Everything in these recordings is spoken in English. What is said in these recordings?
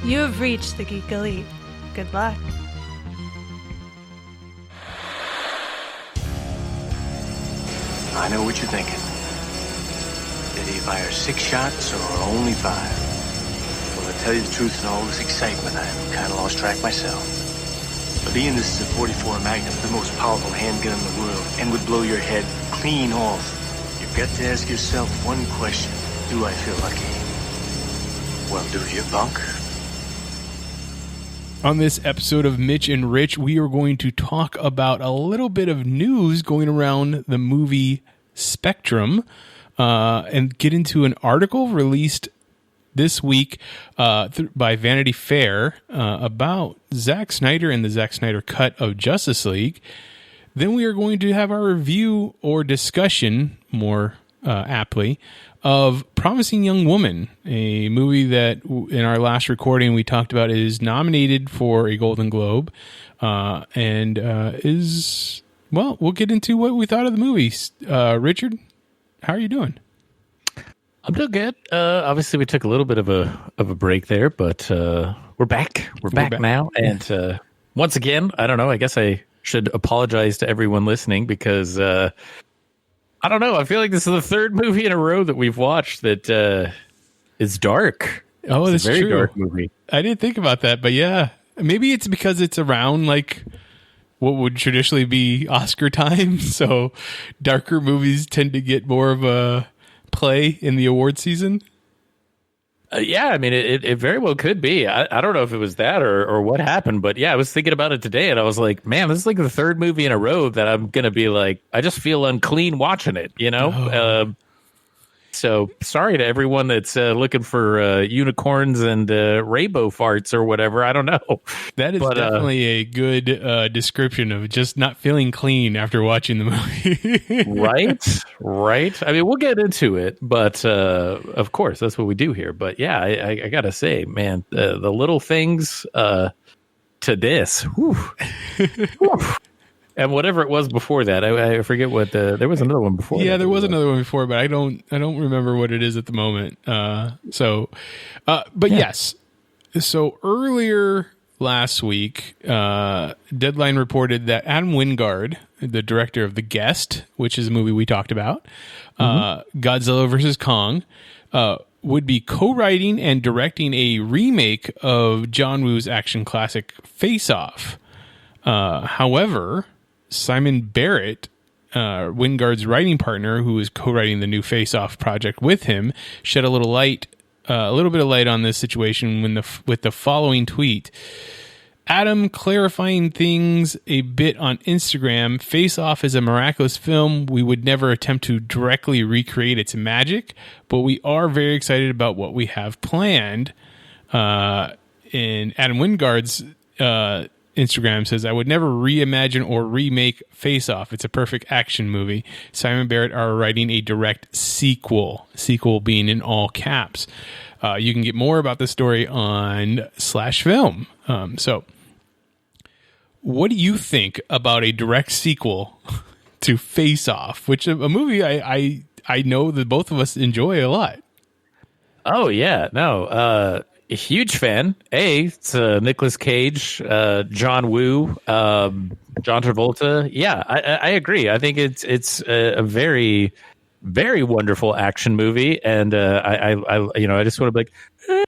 You have reached the Geek Elite. Good luck. I know what you're thinking. Did he fire 6 shots or only 5? Well, to tell you the truth, in all this excitement, I've kind of lost track myself. But being this is a 44 Magnum, the most powerful handgun in the world, and would blow your head clean off, you've got to ask yourself one question. Do I feel lucky? Well, do you, punk? On this episode of Mitch and Rich, we are going to talk about a little bit of news going around the movie spectrum and get into an article released this week by Vanity Fair about Zack Snyder and the Zack Snyder cut of Justice League. Then we are going to have our review or discussion, more aptly, of Promising Young Woman, a movie that in our last recording we talked about is nominated for a Golden Globe and is, well, we'll get into what we thought of the movie. Richard, how are you doing? I'm doing good. Obviously, we took a little bit of a break there, but we're back. We're back now. And once again, I don't know, I guess I should apologize to everyone listening because I don't know. I feel like this is the third movie in a row that we've watched that is dark. Oh, it's that's a very true. Dark movie. I didn't think about that, but yeah, maybe it's because it's around like what would traditionally be Oscar time, so darker movies tend to get more of a play in the award season. Yeah, I mean, it very well could be. I don't know if it was that or what happened, but yeah, I was thinking about it today, and I was like, man, this is like the third movie in a row that I'm going to be like, I just feel unclean watching it, you know? Oh. So sorry to everyone that's looking for unicorns and rainbow farts or whatever. I don't know. That is definitely a good description of just not feeling clean after watching the movie. Right. I mean, we'll get into it, but of course, that's what we do here. But yeah, I got to say, man, the little things to this. Whew. And whatever it was before that, I forget what there was another one before. Yeah, there was another one before, but I don't remember what it is at the moment. Yes. So earlier last week, Deadline reported that Adam Wingard, the director of The Guest, which is a movie we talked about, Godzilla vs. Kong, would be co-writing and directing a remake of John Woo's action classic Face Off. However, Simon Barrett, Wingard's writing partner, who is co-writing the new Face Off project with him, shed a little bit of light on this situation with the following tweet. Adam clarifying things a bit on Instagram. Face Off is a miraculous film. We would never attempt to directly recreate its magic, but we are very excited about what we have planned. And Adam Wingard's Instagram says, I would never reimagine or remake Face Off. It's a perfect action movie. Simon Barrett are writing a direct sequel being in all caps. You can get more about the story on /film. So what do you think about a direct sequel to Face Off, which a movie I know that both of us enjoy a lot? Oh, yeah. No, a huge fan. It's Nicolas Cage, John Woo, John Travolta. Yeah, I agree. I think it's a very, very wonderful action movie, and I just want to be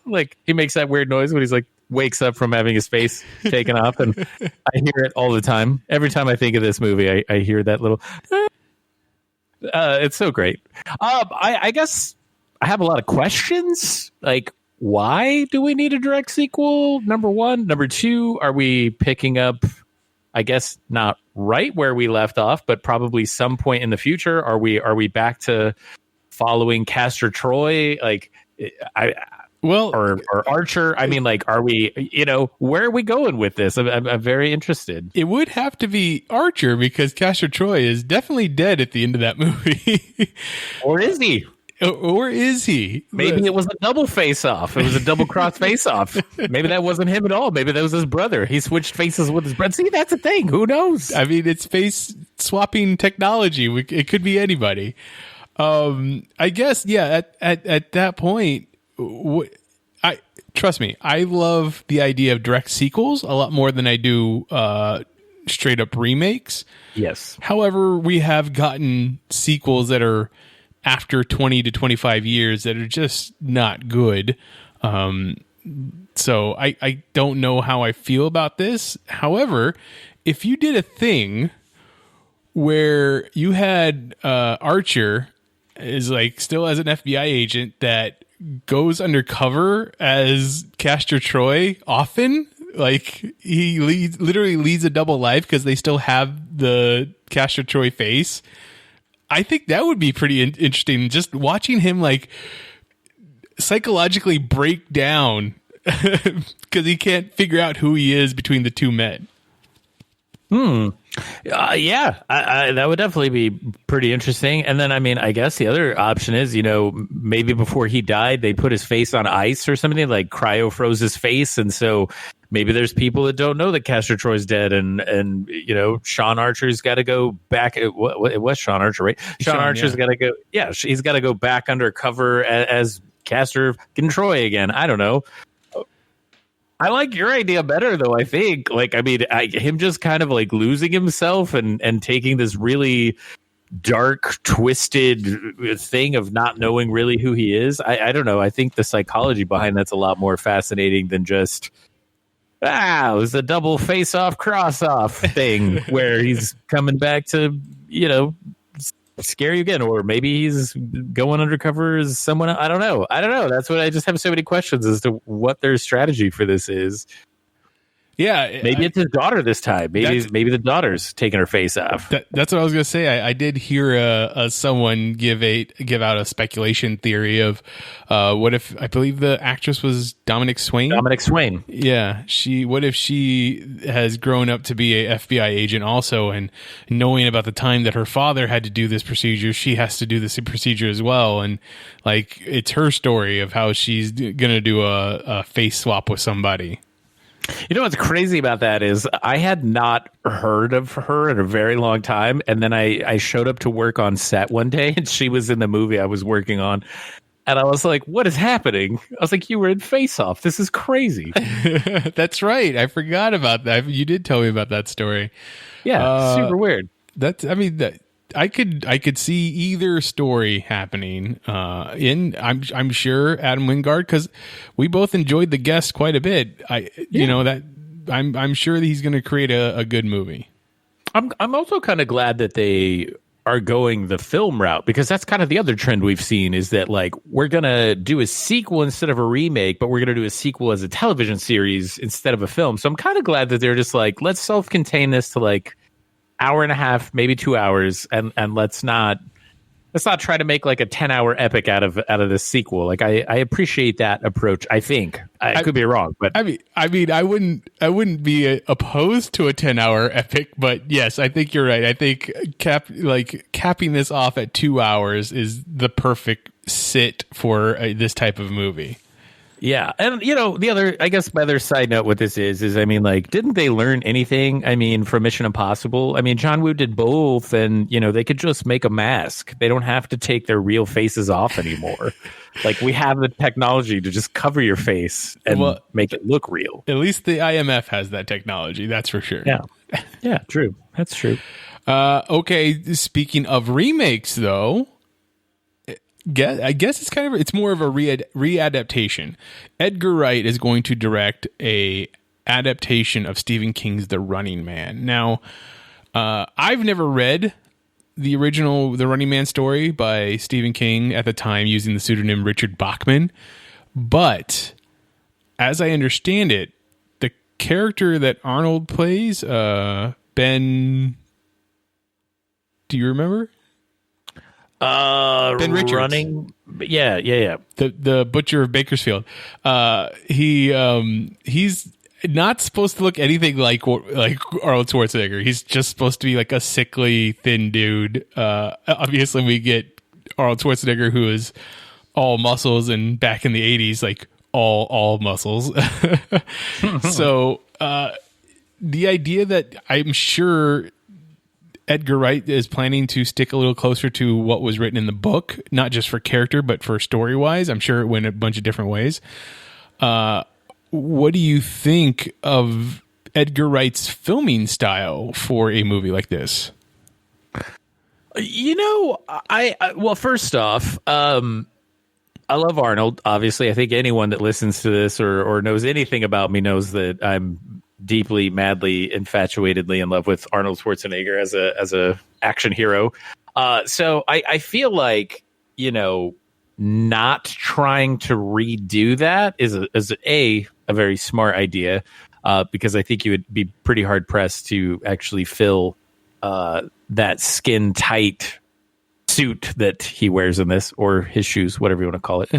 like he makes that weird noise when he's like wakes up from having his face taken off, and I hear it all the time. Every time I think of this movie, I hear that little. It's so great. I guess I have a lot of questions, like. Why do we need a direct sequel? Number one. Number two, are we picking up, I guess, not right where we left off, but probably some point in the future? Are we back to following Castor Troy? Like, or Archer? I mean, like, are we, where are we going with this? I'm very interested. It would have to be Archer because Castor Troy is definitely dead at the end of that movie. Or is he? Or is he? Maybe it was a double face-off. It was a double-cross face-off. Maybe that wasn't him at all. Maybe that was his brother. He switched faces with his brother. See, that's a thing. Who knows? I mean, it's face-swapping technology. It could be anybody. I guess, yeah, at that point, I trust me, I love the idea of direct sequels a lot more than I do straight up remakes. Yes. However, we have gotten sequels that are after 20 to 25 years that are just not good. So I don't know how I feel about this. However, if you did a thing where you had Archer is like still as an FBI agent that goes undercover as Castor Troy often, like he literally leads a double life because they still have the Castor Troy face. I think that would be pretty interesting. Just watching him like psychologically break down because he can't figure out who he is between the two men. Yeah, that would definitely be pretty interesting. And then, I mean, I guess the other option is, maybe before he died, they put his face on ice or something, like cryo froze his face. And so maybe there's people that don't know that Castor Troy's dead. And Sean Archer's got to go back. It was Sean Archer, right? Sean Archer's got to go. Yeah, he's got to go back undercover as Castor Troy again. I don't know. I like your idea better, though, I think. Like, I mean, him just kind of like losing himself and taking this really dark, twisted thing of not knowing really who he is. I don't know. I think the psychology behind that's a lot more fascinating than just, it was a double face-off, cross-off thing where he's coming back to, scare you again, or maybe he's going undercover as someone. I don't know. That's what I just have so many questions as to what their strategy for this is. Yeah, maybe it's his daughter this time. Maybe the daughter's taking her face off. That's what I was going to say. I did hear someone give out a speculation theory of what if, I believe the actress was Dominic Swain. Yeah, what if she has grown up to be a FBI agent also, and knowing about the time that her father had to do this procedure, she has to do this procedure as well, and like it's her story of how she's going to do a face swap with somebody. You know what's crazy about that is I had not heard of her in a very long time. And then I showed up to work on set one day and she was in the movie I was working on. And I was like, what is happening? I was like, you were in Face Off. This is crazy. That's right. I forgot about that. You did tell me about that story. Yeah, super weird. I could see either story happening. I'm sure Adam Wingard, because we both enjoyed The Guest quite a bit. I'm sure that he's going to create a good movie. I'm also kind of glad that they are going the film route, because that's kind of the other trend we've seen, is that like we're going to do a sequel instead of a remake, but we're going to do a sequel as a television series instead of a film. So I'm kind of glad that they're just like, let's self-contain this to like hour and a half, maybe 2 hours, and let's not try to make like a 10-hour epic out of this sequel. Like I appreciate that approach. I think I could be wrong, but I mean, I wouldn't be opposed to a 10-hour epic, but yes, I think you're right. I think capping this off at 2 hours is the perfect sit for this type of movie. Yeah. And, the other, I guess my other side note with this is, I mean, like, didn't they learn anything? I mean, from Mission Impossible? I mean, John Woo did both, and, they could just make a mask. They don't have to take their real faces off anymore. Like, we have the technology to just cover your face and make it look real. At least the IMF has that technology. That's for sure. Yeah. Yeah, true. That's true. Okay. Speaking of remakes, though, I guess it's more of a re-adaptation. Edgar Wright is going to direct a adaptation of Stephen King's The Running Man. Now, I've never read the original The Running Man story by Stephen King at the time using the pseudonym Richard Bachman, but as I understand it, the character that Arnold plays, Ben, do you remember? Ben Richards. Running, yeah. The butcher of Bakersfield. He's not supposed to look anything like Arnold Schwarzenegger. He's just supposed to be like a sickly, thin dude. Obviously, we get Arnold Schwarzenegger, who is all muscles, and back in the 80s, like all muscles. So the idea that I'm sure Edgar Wright is planning to stick a little closer to what was written in the book, not just for character, but for story-wise. I'm sure it went a bunch of different ways. What do you think of Edgar Wright's filming style for a movie like this? You know, well, first off, I love Arnold. Obviously, I think anyone that listens to this or knows anything about me knows that I'm deeply, madly, infatuatedly in love with Arnold Schwarzenegger as a action hero. So I feel like, you know, not trying to redo that is a very smart idea, because I think you would be pretty hard pressed to actually fill that skin tight suit that he wears in this, or his shoes, whatever you want to call it.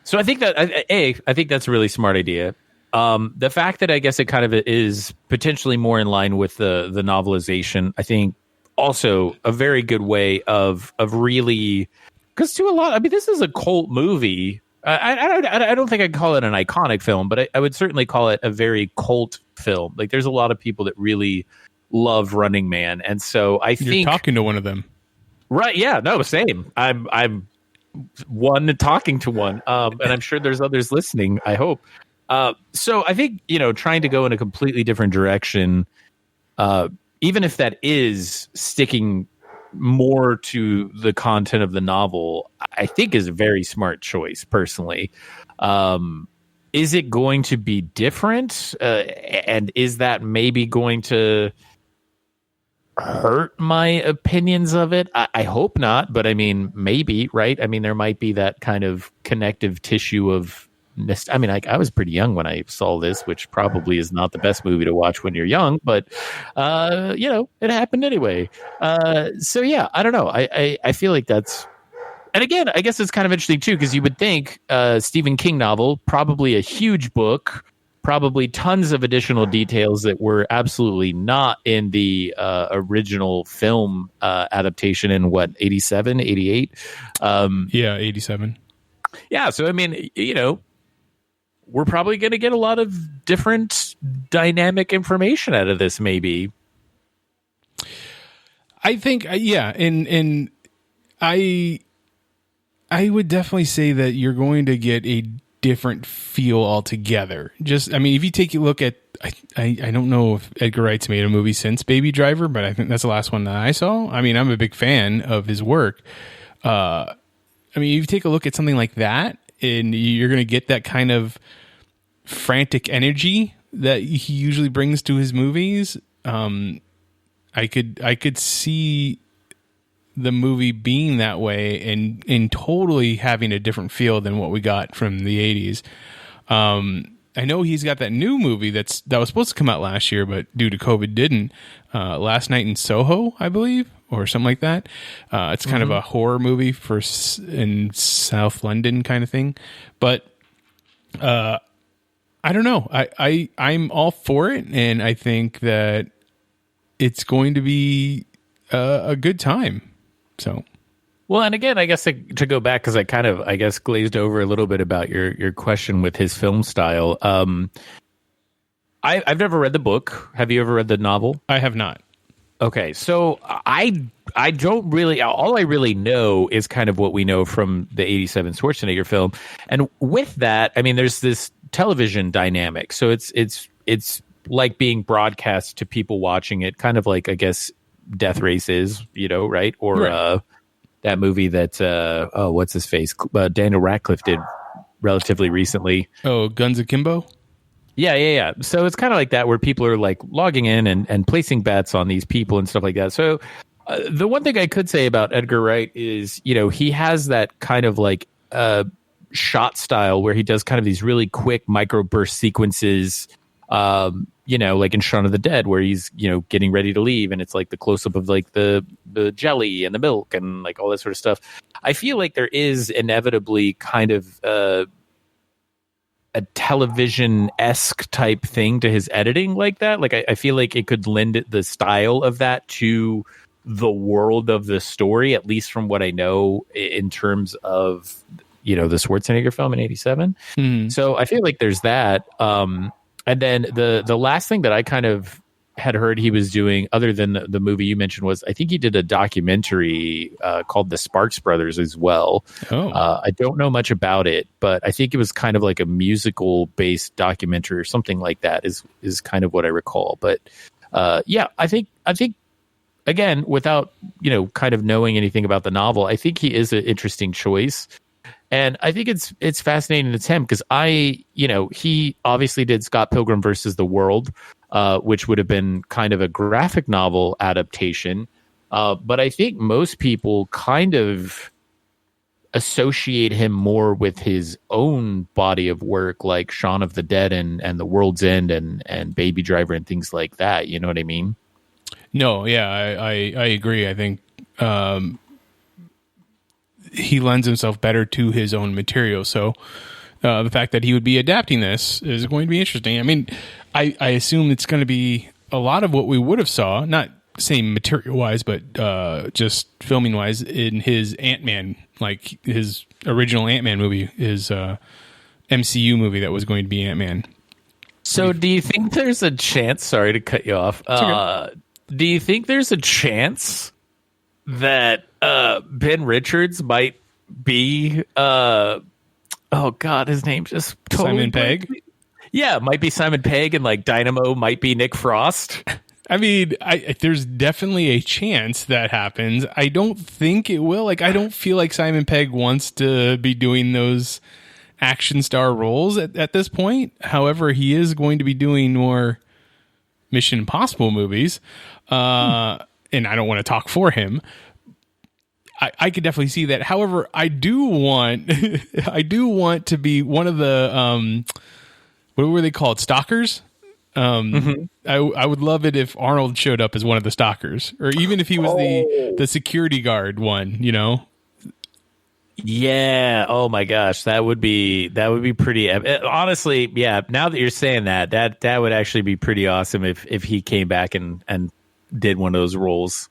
So I think that I think that's a really smart idea. The fact that I guess it kind of is potentially more in line with the novelization, I think also a very good way of really, because to a lot, I mean, this is a cult movie. I don't think I'd call it an iconic film, but I would certainly call it a very cult film. Like, there's a lot of people that really love Running Man, and so I think you're talking to one of them, right? Yeah, no, same. I'm one talking to one, and I'm sure there's others listening. I hope. So I think, you know, trying to go in a completely different direction, even if that is sticking more to the content of the novel, I think is a very smart choice personally. Is it going to be different? And is that maybe going to hurt my opinions of it? I hope not, but I mean, maybe, right? I mean, there might be that kind of connective tissue of, I mean, I was pretty young when I saw this, which probably is not the best movie to watch when you're young, but, you know, it happened anyway. So yeah, I don't know. I feel like that's, and again, I guess it's kind of interesting too, because you would think Stephen King novel, probably a huge book, probably tons of additional details that were absolutely not in the original film adaptation in 87, 88? Yeah, 87. Yeah, so I mean, you know, we're probably going to get a lot of different dynamic information out of this, maybe. I think, yeah, and I would definitely say that you're going to get a different feel altogether. Just, I mean, if you take a look at, I don't know if Edgar Wright's made a movie since Baby Driver, but I think that's the last one that I saw. I mean, I'm a big fan of his work. I mean, if you take a look at something like that, and you're going to get that kind of frantic energy that he usually brings to his movies. I could see the movie being that way and totally having a different feel than what we got from the 80s. I know he's got that new movie that was supposed to come out last year, but due to COVID didn't. Last Night in Soho, I believe, or something like that. It's kind of a horror movie in South London kind of thing. But I don't know. I'm all for it, and I think that it's going to be a good time. So. Well, and again, I guess to go back, because I kind of, I guess, glazed over a little bit about your question with his film style. I've never read the book. Have you ever read the novel? I have not. Okay, so I don't really, all I really know is kind of what we know from the 87 Schwarzenegger film. And with that, I mean, there's this television dynamic. So it's like being broadcast to people watching it, kind of like, I guess, Death Race is, you know, right? Or right. That movie that, what's his face? Daniel Radcliffe did relatively recently. Oh, Guns Akimbo? Yeah. So it's kind of like that, where people are like logging in and placing bets on these people and stuff like that. So the one thing I could say about Edgar Wright is, you know, he has that kind of like shot style where he does kind of these really quick microburst sequences, you know, like in Shaun of the Dead, where he's, you know, getting ready to leave, and it's like the close up of like the jelly and the milk and like all that sort of stuff. I feel like there is inevitably kind of a television-esque type thing to his editing like that. Like I feel like it could lend the style of that to the world of the story, at least from what I know in terms of, you know, the Schwarzenegger film in 87. So I feel like there's that. And then the last thing that I kind of had heard he was doing, other than the movie you mentioned, was I think he did a documentary called The Sparks Brothers as well. I don't know much about it, but I think it was kind of like a musical based documentary or something like that is kind of what I recall. But I think again, without kind of knowing anything about the novel, I think he is an interesting choice. And I think it's fascinating to him because he obviously did Scott Pilgrim versus the World, which would have been kind of a graphic novel adaptation. But I think most people kind of associate him more with his own body of work, like Shaun of the Dead and The World's End and Baby Driver and things like that. You know what I mean? No, yeah, I agree. I think he lends himself better to his own material. So the fact that he would be adapting this is going to be interesting. I mean, I assume it's going to be a lot of what we would have saw, not same material wise, but just filming wise in his Ant-Man, like his original Ant-Man movie, his MCU movie that was going to be Ant-Man. So do you think there's a chance, sorry to cut you off, do you think there's a chance that Ben Richards might be oh god, his name just totally Simon Pegg? Yeah, might be Simon Pegg, and like Dynamo might be Nick Frost. I mean, there's definitely a chance that happens. I don't think it will. Like, I don't feel like Simon Pegg wants to be doing those action star roles at this point. However, he is going to be doing more Mission Impossible movies. And I don't want to talk for him. I could definitely see that. However, I do want to be one of the what were they called? Stalkers? I would love it if Arnold showed up as one of the stalkers, or even if he was the security guard one, Yeah. Oh my gosh, that would be pretty. Honestly, yeah. Now that you're saying that would actually be pretty awesome if he came back and did one of those roles.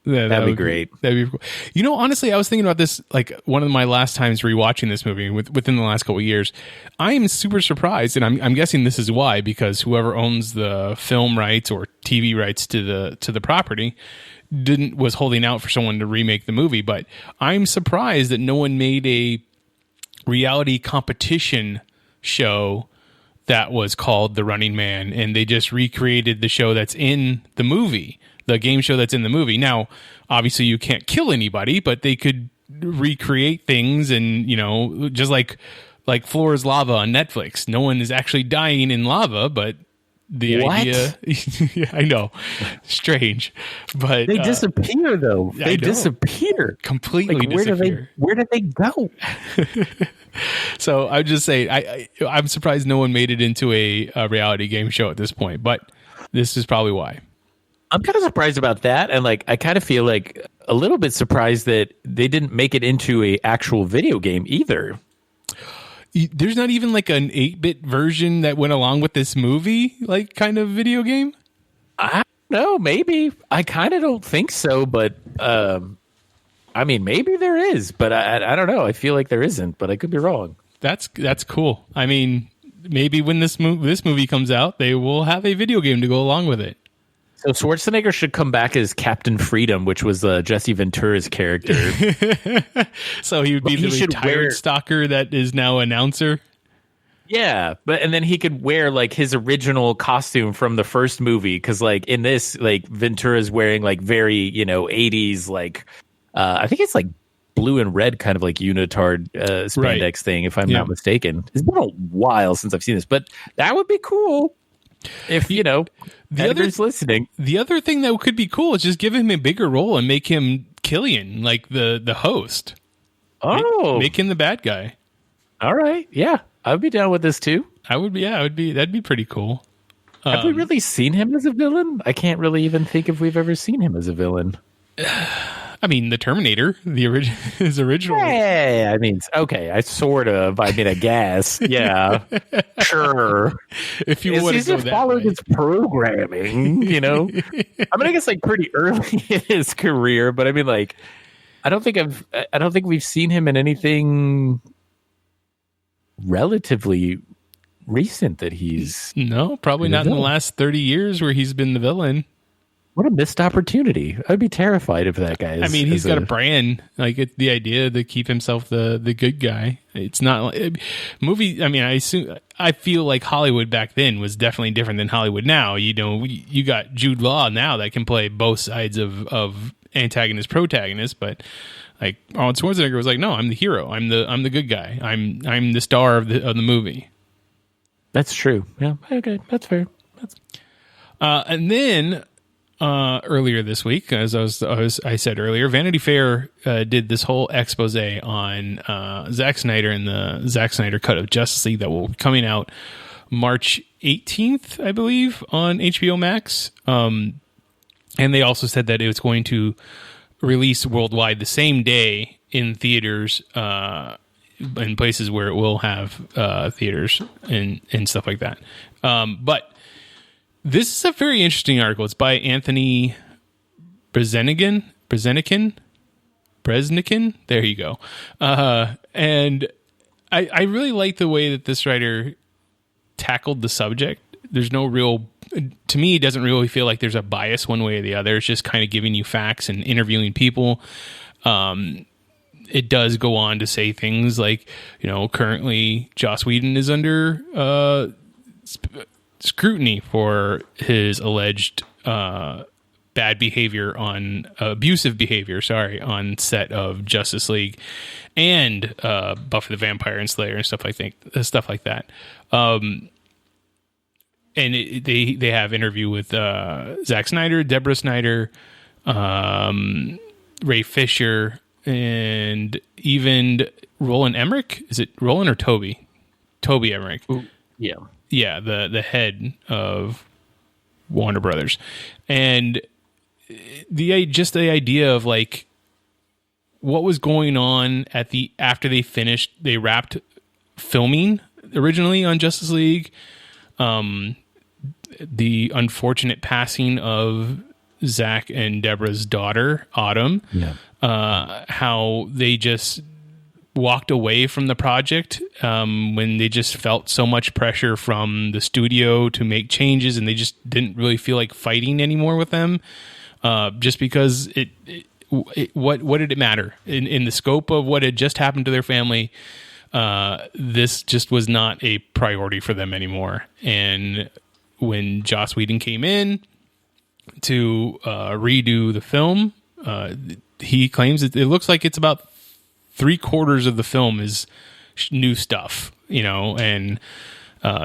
Yeah, that'd be great. That'd be cool. Honestly, I was thinking about this like one of my last times rewatching this movie within the last couple of years. I am super surprised, and I'm guessing this is why, because whoever owns the film rights or TV rights to the property was holding out for someone to remake the movie. But I'm surprised that no one made a reality competition show that was called The Running Man, and they just recreated the show that's in the movie. The game show that's in the movie. Now, obviously you can't kill anybody, but they could recreate things and, just like Floor's Lava on Netflix. No one is actually dying in lava, but the idea... Yeah, I know. Strange. But they disappear, though. They disappear. Completely disappear. Where did they go? So I would just say, I'm surprised no one made it into a reality game show at this point, but this is probably why. I'm kind of surprised about that, and I kind of feel like a little bit surprised that they didn't make it into a actual video game either. There's not even like an 8-bit version that went along with this movie, like kind of video game? I don't know, maybe. I kind of don't think so, but I mean, maybe there is, but I don't know. I feel like there isn't, but I could be wrong. That's cool. I mean, maybe when this movie comes out, they will have a video game to go along with it. So Schwarzenegger should come back as Captain Freedom, which was Jesse Ventura's character. So he would be the retired stalker that is now announcer? Yeah, and then he could wear like his original costume from the first movie, because like in this, like Ventura's wearing like very 80s like I think it's like blue and red kind of like unitard spandex thing, if I'm not mistaken. It's been a while since I've seen this, but that would be cool. If Edgar's listening. The other thing that could be cool is just give him a bigger role and make him Killian, like the host. Oh, make him the bad guy. All right, yeah, I would be down with this too. I would be. That'd be pretty cool. Have we really seen him as a villain? I can't really even think if we've ever seen him as a villain. I mean, the Terminator, his original. Yeah, I mean, okay, I guess. Yeah, sure. If you want to go that follow way. his programming, I mean, I guess like pretty early in his career, but I mean, like, I don't think we've seen him in anything relatively recent that he's... No, probably not in the last 30 years where he's been the villain. What a missed opportunity. I'd be terrified if that guy is... I mean, he's got a brand. Like, the idea to keep himself the good guy. It's not... movie... I mean, I feel like Hollywood back then was definitely different than Hollywood now. You know, you got Jude Law now that can play both sides of antagonist, protagonist, but... Like Arnold Schwarzenegger was like, no, I'm the hero. I'm the good guy. I'm the star of the movie. That's true. Yeah. Okay. That's fair. And then earlier this week, as I said earlier, Vanity Fair did this whole expose on Zack Snyder and the Zack Snyder cut of Justice League that will be coming out March 18th, I believe, on HBO Max. And they also said that it was going to release worldwide the same day in theaters, in places where it will have theaters and stuff like that. But this is a very interesting article. It's by Anthony Breznican. There you go. And I really like the way that this writer tackled the subject. There's no real... To me, it doesn't really feel like there's a bias one way or the other. It's just kind of giving you facts and interviewing people. It does go on to say things like, you know, currently Joss Whedon is under scrutiny for his alleged abusive behavior on set of Justice League and Buffy the Vampire and Slayer and stuff like that. And they have interview with Zack Snyder, Deborah Snyder, Ray Fisher, and even Roland Emmerich. Is it Roland or Toby? Toby Emmerich. Ooh, yeah. Yeah, the head of Warner Brothers. And the idea of like what was going on after they wrapped filming originally on Justice League. The unfortunate passing of Zach and Deborah's daughter, Autumn, how they just walked away from the project when they just felt so much pressure from the studio to make changes, and they just didn't really feel like fighting anymore with them, just because what did it matter in the scope of what had just happened to their family? This just was not a priority for them anymore. And when Joss Whedon came in to redo the film, he claims it looks like it's about 3/4 of the film is new stuff, you know, and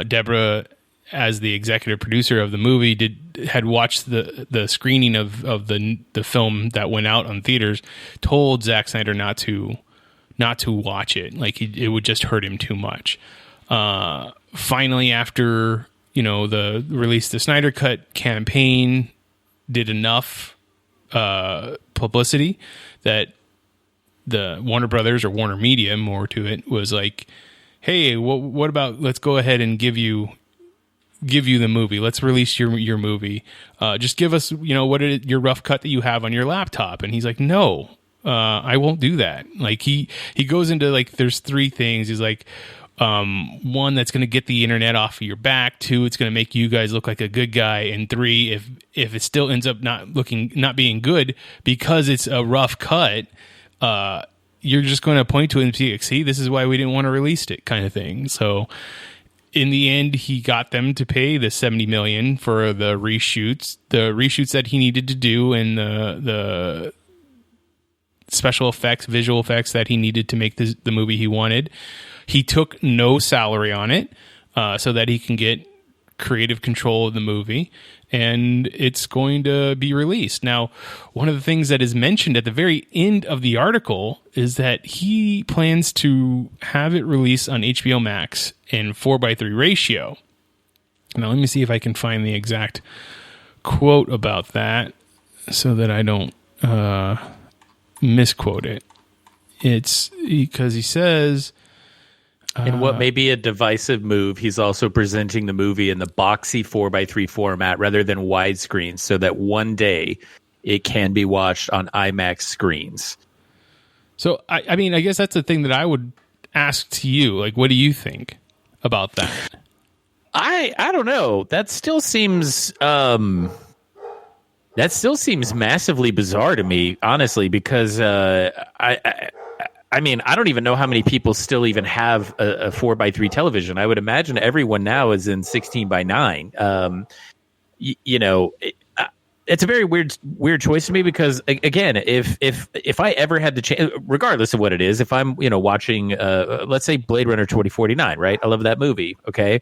Deborah, as the executive producer of the movie, had watched the screening of the film that went out on theaters, told Zack Snyder not to watch it. Like it would just hurt him too much. Finally, after, you know, the release, the Snyder Cut campaign did enough publicity that the Warner Brothers, or Warner Media more to it, was like, hey, what about, let's go ahead and give you the movie. Let's release your movie. Just give us, you know, your rough cut that you have on your laptop. And he's like, no. I won't do that. Like he goes into like, there's 3 things. He's like, 1, that's going to get the internet off of your back. 2, it's going to make you guys look like a good guy. And 3, if it still ends up not being good because it's a rough cut, you're just going to point to it and be like, see, this is why we didn't want to release it, kind of thing. So in the end, he got them to pay the $70 million for the reshoots that he needed to do, and the special effects, visual effects that he needed to make the movie he wanted. He took no salary on it, so that he can get creative control of the movie, and it's going to be released. Now, one of the things that is mentioned at the very end of the article is that he plans to have it released on HBO Max in 4:3 ratio. Now, let me see if I can find the exact quote about that so that I don't misquote it. It's because he says, in what may be a divisive move, he's also presenting the movie in the boxy 4:3 format rather than widescreen, so that one day it can be watched on IMAX screens. So, I mean, I guess that's the thing that I would ask to you. Like, what do you think about that? I don't know. That still seems massively bizarre to me, honestly, because I mean, I don't even know how many people still even have a 4:3 television. I would imagine everyone now is in 16:9. It's a very weird choice to me because, again, if I ever had the chance, regardless of what it is, if I'm watching, let's say Blade Runner 2049, right? I love that movie. Okay,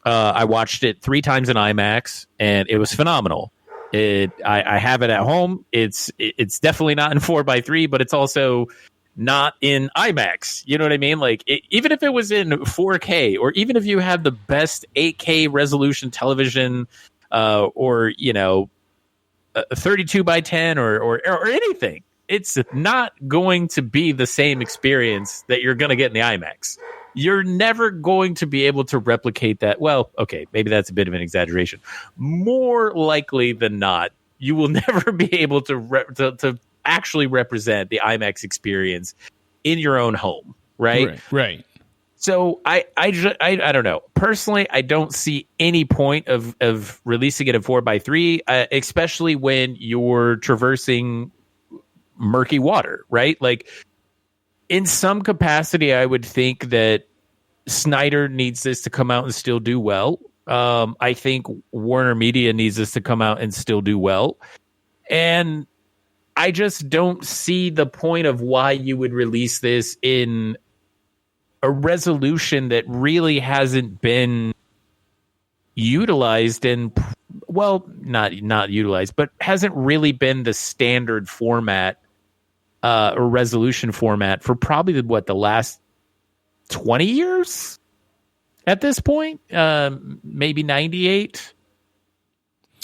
I watched it 3 times in IMAX, and it was phenomenal. I have it at home. It's definitely not in 4:3, but it's also not in IMAX. You know what I mean? Like, even if it was in 4K, or even if you had the best 8K resolution television, or 32:10 or anything, it's not going to be the same experience that you're going to get in the IMAX. You're never going to be able to replicate that. Well, okay, maybe that's a bit of an exaggeration. More likely than not, you will never be able to actually represent the IMAX experience in your own home, right? Right. So I don't know. Personally, I don't see any point of releasing it in 4:3, especially when you're traversing murky water, right? Like, in some capacity, I would think that Snyder needs this to come out and still do well. I think Warner Media needs this to come out and still do well. And I just don't see the point of why you would release this in a resolution that really hasn't been utilized in, well, not utilized, but hasn't really been the standard format or resolution format for probably the last 20 years at this point. Maybe 98.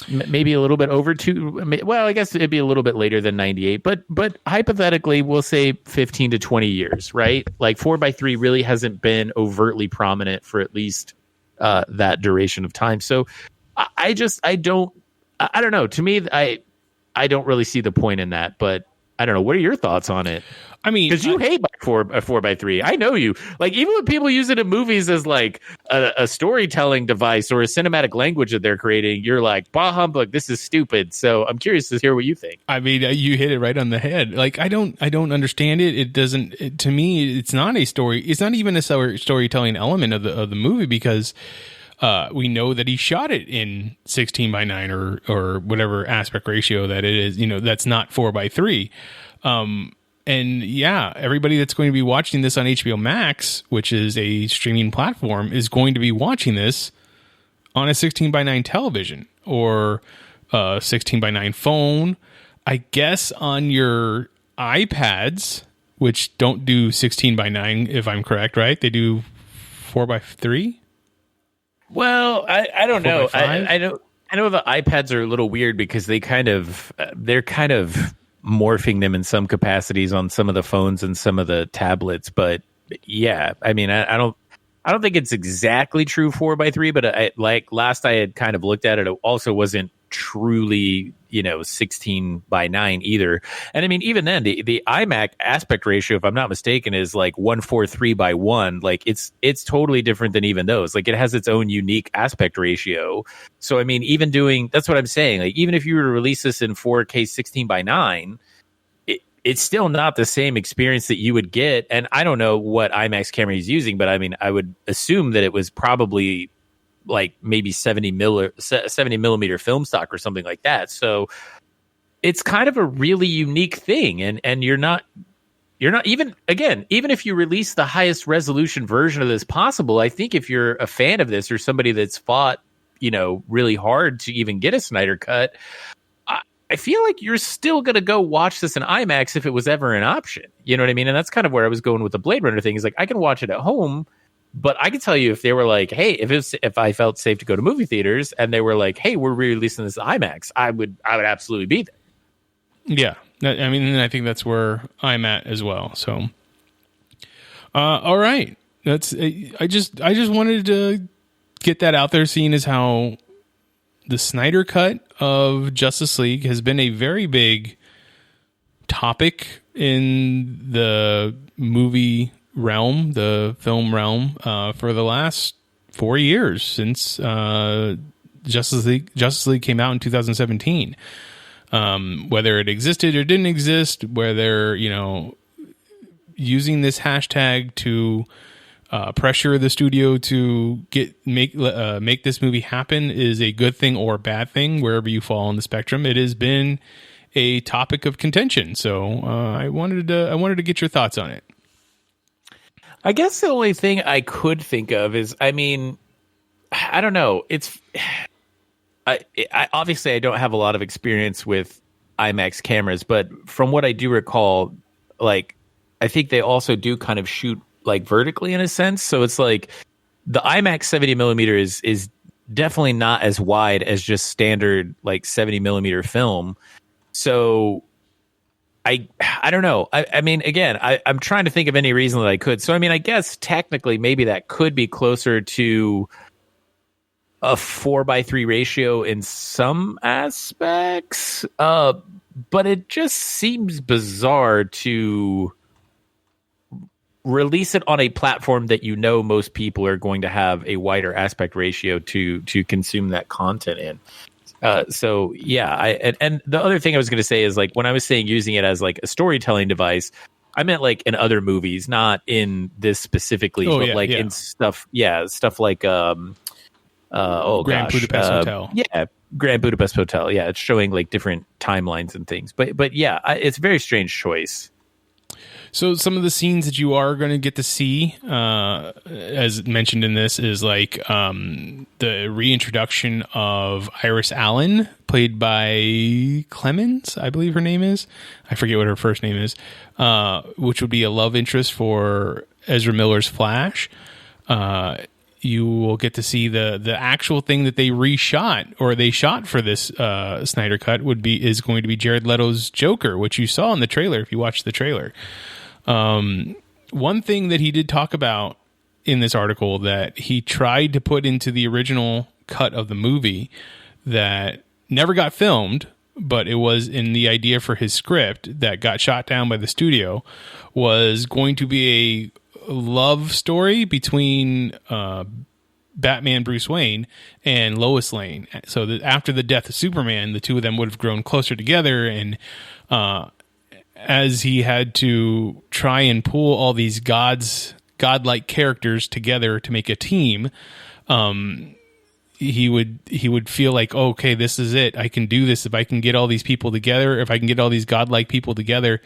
Maybe a little bit over 2. Well, I guess it'd be a little bit later than 98, but hypothetically, we'll say 15 to 20 years, right? Like 4:3 really hasn't been overtly prominent for at least that duration of time. So I don't know. To me, I don't really see the point in that, but I don't know. What are your thoughts on it? I mean, because you hate 4:3. I know you. Like, even when people use it in movies as like a storytelling device or a cinematic language that they're creating, you're like, bah humbug, this is stupid. So I'm curious to hear what you think. I mean, you hit it right on the head. Like, I don't understand it. It doesn't. To me, it's not a story. It's not even a storytelling element of the movie, because we know that he shot it in 16:9 or whatever aspect ratio that it is. That's not 4:3. And yeah, everybody that's going to be watching this on HBO Max, which is a streaming platform, is going to be watching this on a 16:9 television or 16:9 phone. I guess on your iPads, which don't do 16:9, if I'm correct, right? They do 4:3. Well, I don't know. I know the iPads are a little weird because they're kind of morphing them in some capacities on some of the phones and some of the tablets. But yeah, I mean, I don't think it's exactly true 4:3, but like last I had kind of looked at it, it also wasn't truly 16:9 either. And I mean, even then, the iMac aspect ratio, if I'm not mistaken, is like 1:3:1. Like, it's totally different than even those. Like, it has its own unique aspect ratio. So I mean, that's what I'm saying. Like, even if you were to release this in 4K 16:9, it's still not the same experience that you would get. And I don't know what IMAX camera he's using, but I mean, I would assume that it was probably like maybe 70 millimeter film stock or something like that. So it's kind of a really unique thing. And you're not even if you release the highest resolution version of this possible, I think if you're a fan of this or somebody that's fought, really hard to even get a Snyder cut, I feel like you're still going to go watch this in IMAX if it was ever an option. You know what I mean? And that's kind of where I was going with the Blade Runner thing. Is like, I can watch it at home, but I can tell you, if they were like, hey, if I felt safe to go to movie theaters and they were like, hey, we're re-releasing this IMAX, I would absolutely be there. Yeah. I mean, I think that's where I'm at as well. So, all right. I just wanted to get that out there, seeing as how the Snyder cut of Justice League has been a very big topic in the movie realm, the film realm, for the last 4 years since Justice League came out in 2017. Whether it existed or didn't exist, whether, using this hashtag to pressure the studio to make this movie happen is a good thing or a bad thing, wherever you fall on the spectrum. It has been a topic of contention, so I wanted to get your thoughts on it. I guess the only thing I could think of is, I don't know. I obviously I don't have a lot of experience with IMAX cameras, but from what I do recall, like, I think they also do kind of shoot like vertically in a sense. So it's like the IMAX 70 millimeter is definitely not as wide as just standard like 70 millimeter film. So I don't know. I mean, again, I'm trying to think of any reason that I could. So, I mean, I guess technically maybe that could be closer to a 4:3 ratio in some aspects. But it just seems bizarre to release it on a platform that most people are going to have a wider aspect ratio to consume that content in. So yeah, and the other thing I was going to say is, like, when I was saying using it as like a storytelling device, I meant like in other movies, not in this specifically, in stuff like Grand Budapest Hotel. Yeah, Grand Budapest Hotel. Yeah, it's showing like different timelines and things. But yeah, it's a very strange choice. So some of the scenes that you are going to get to see, as mentioned in this, is like the reintroduction of Iris Allen, played by Clemens, I believe her name is. I forget what her first name is, which would be a love interest for Ezra Miller's Flash. You will get to see the actual thing that they reshot, or they shot for this Snyder Cut, is going to be Jared Leto's Joker, which you saw in the trailer if you watched the trailer. One thing that he did talk about in this article that he tried to put into the original cut of the movie that never got filmed, but it was in the idea for his script that got shot down by the studio, was going to be a love story between Batman Bruce Wayne and Lois Lane. So that after the death of Superman, the two of them would have grown closer together, and as he had to try and pull all these godlike characters together to make a team, he would feel like, oh, okay, this is it. I can do this if I can get all these people together. If I can get all these godlike people together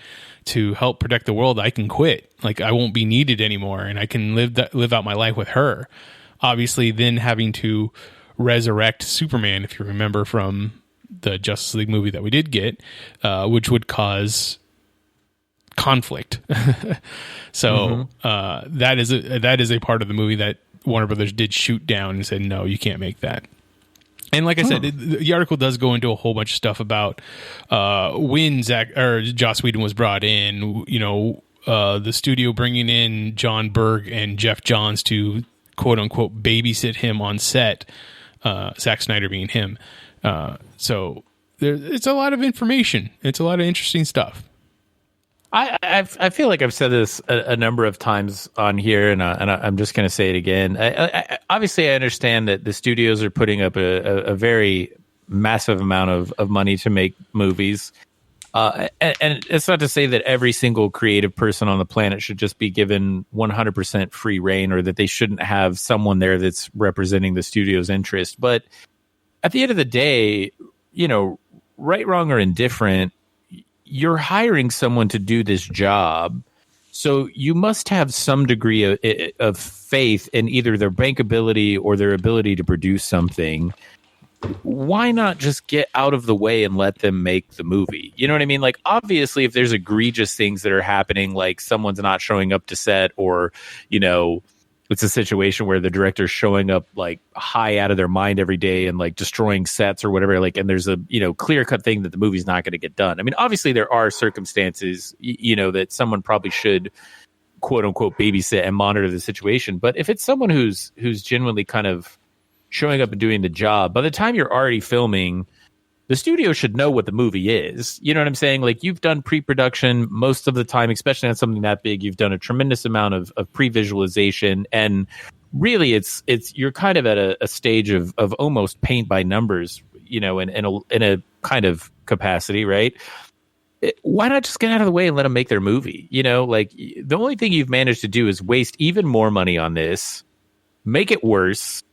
to help protect the world, I can quit. Like, I won't be needed anymore, and I can live out my life with her. Obviously, then having to resurrect Superman, if you remember from the Justice League movie that we did get, which would cause conflict. So that is a part of the movie that Warner Brothers did shoot down and said, no, you can't make that. And like I said, the article does go into a whole bunch of stuff about when Joss Whedon was brought in, the studio bringing in John Berg and Jeff Johns to quote unquote babysit him on set, Zack Snyder being him. So it's a lot of information. It's a lot of interesting stuff. I feel like I've said this a number of times on here, and I'm just going to say it again. Obviously, I understand that the studios are putting up a very massive amount of money to make movies. And it's not to say that every single creative person on the planet should just be given 100% free reign, or that they shouldn't have someone there that's representing the studio's interest. But at the end of the day, right, wrong, or indifferent, you're hiring someone to do this job, so you must have some degree of faith in either their bankability or their ability to produce something. Why not just get out of the way and let them make the movie? You know what I mean? Like, obviously, if there's egregious things that are happening, like someone's not showing up to set, or, it's a situation where the director's showing up like high out of their mind every day and like destroying sets or whatever, like, and there's a, clear cut thing that the movie's not going to get done. I mean, obviously there are circumstances, that someone probably should quote unquote babysit and monitor the situation. But if it's someone who's genuinely kind of showing up and doing the job, by the time you're already filming, the studio should know what the movie is. You know what I'm saying? Like, you've done pre-production most of the time, especially on something that big. You've done a tremendous amount of pre-visualization. And really it's you're kind of at a stage of almost paint by numbers, in a kind of capacity, right? Why not just get out of the way and let them make their movie? Like, the only thing you've managed to do is waste even more money on this, make it worse,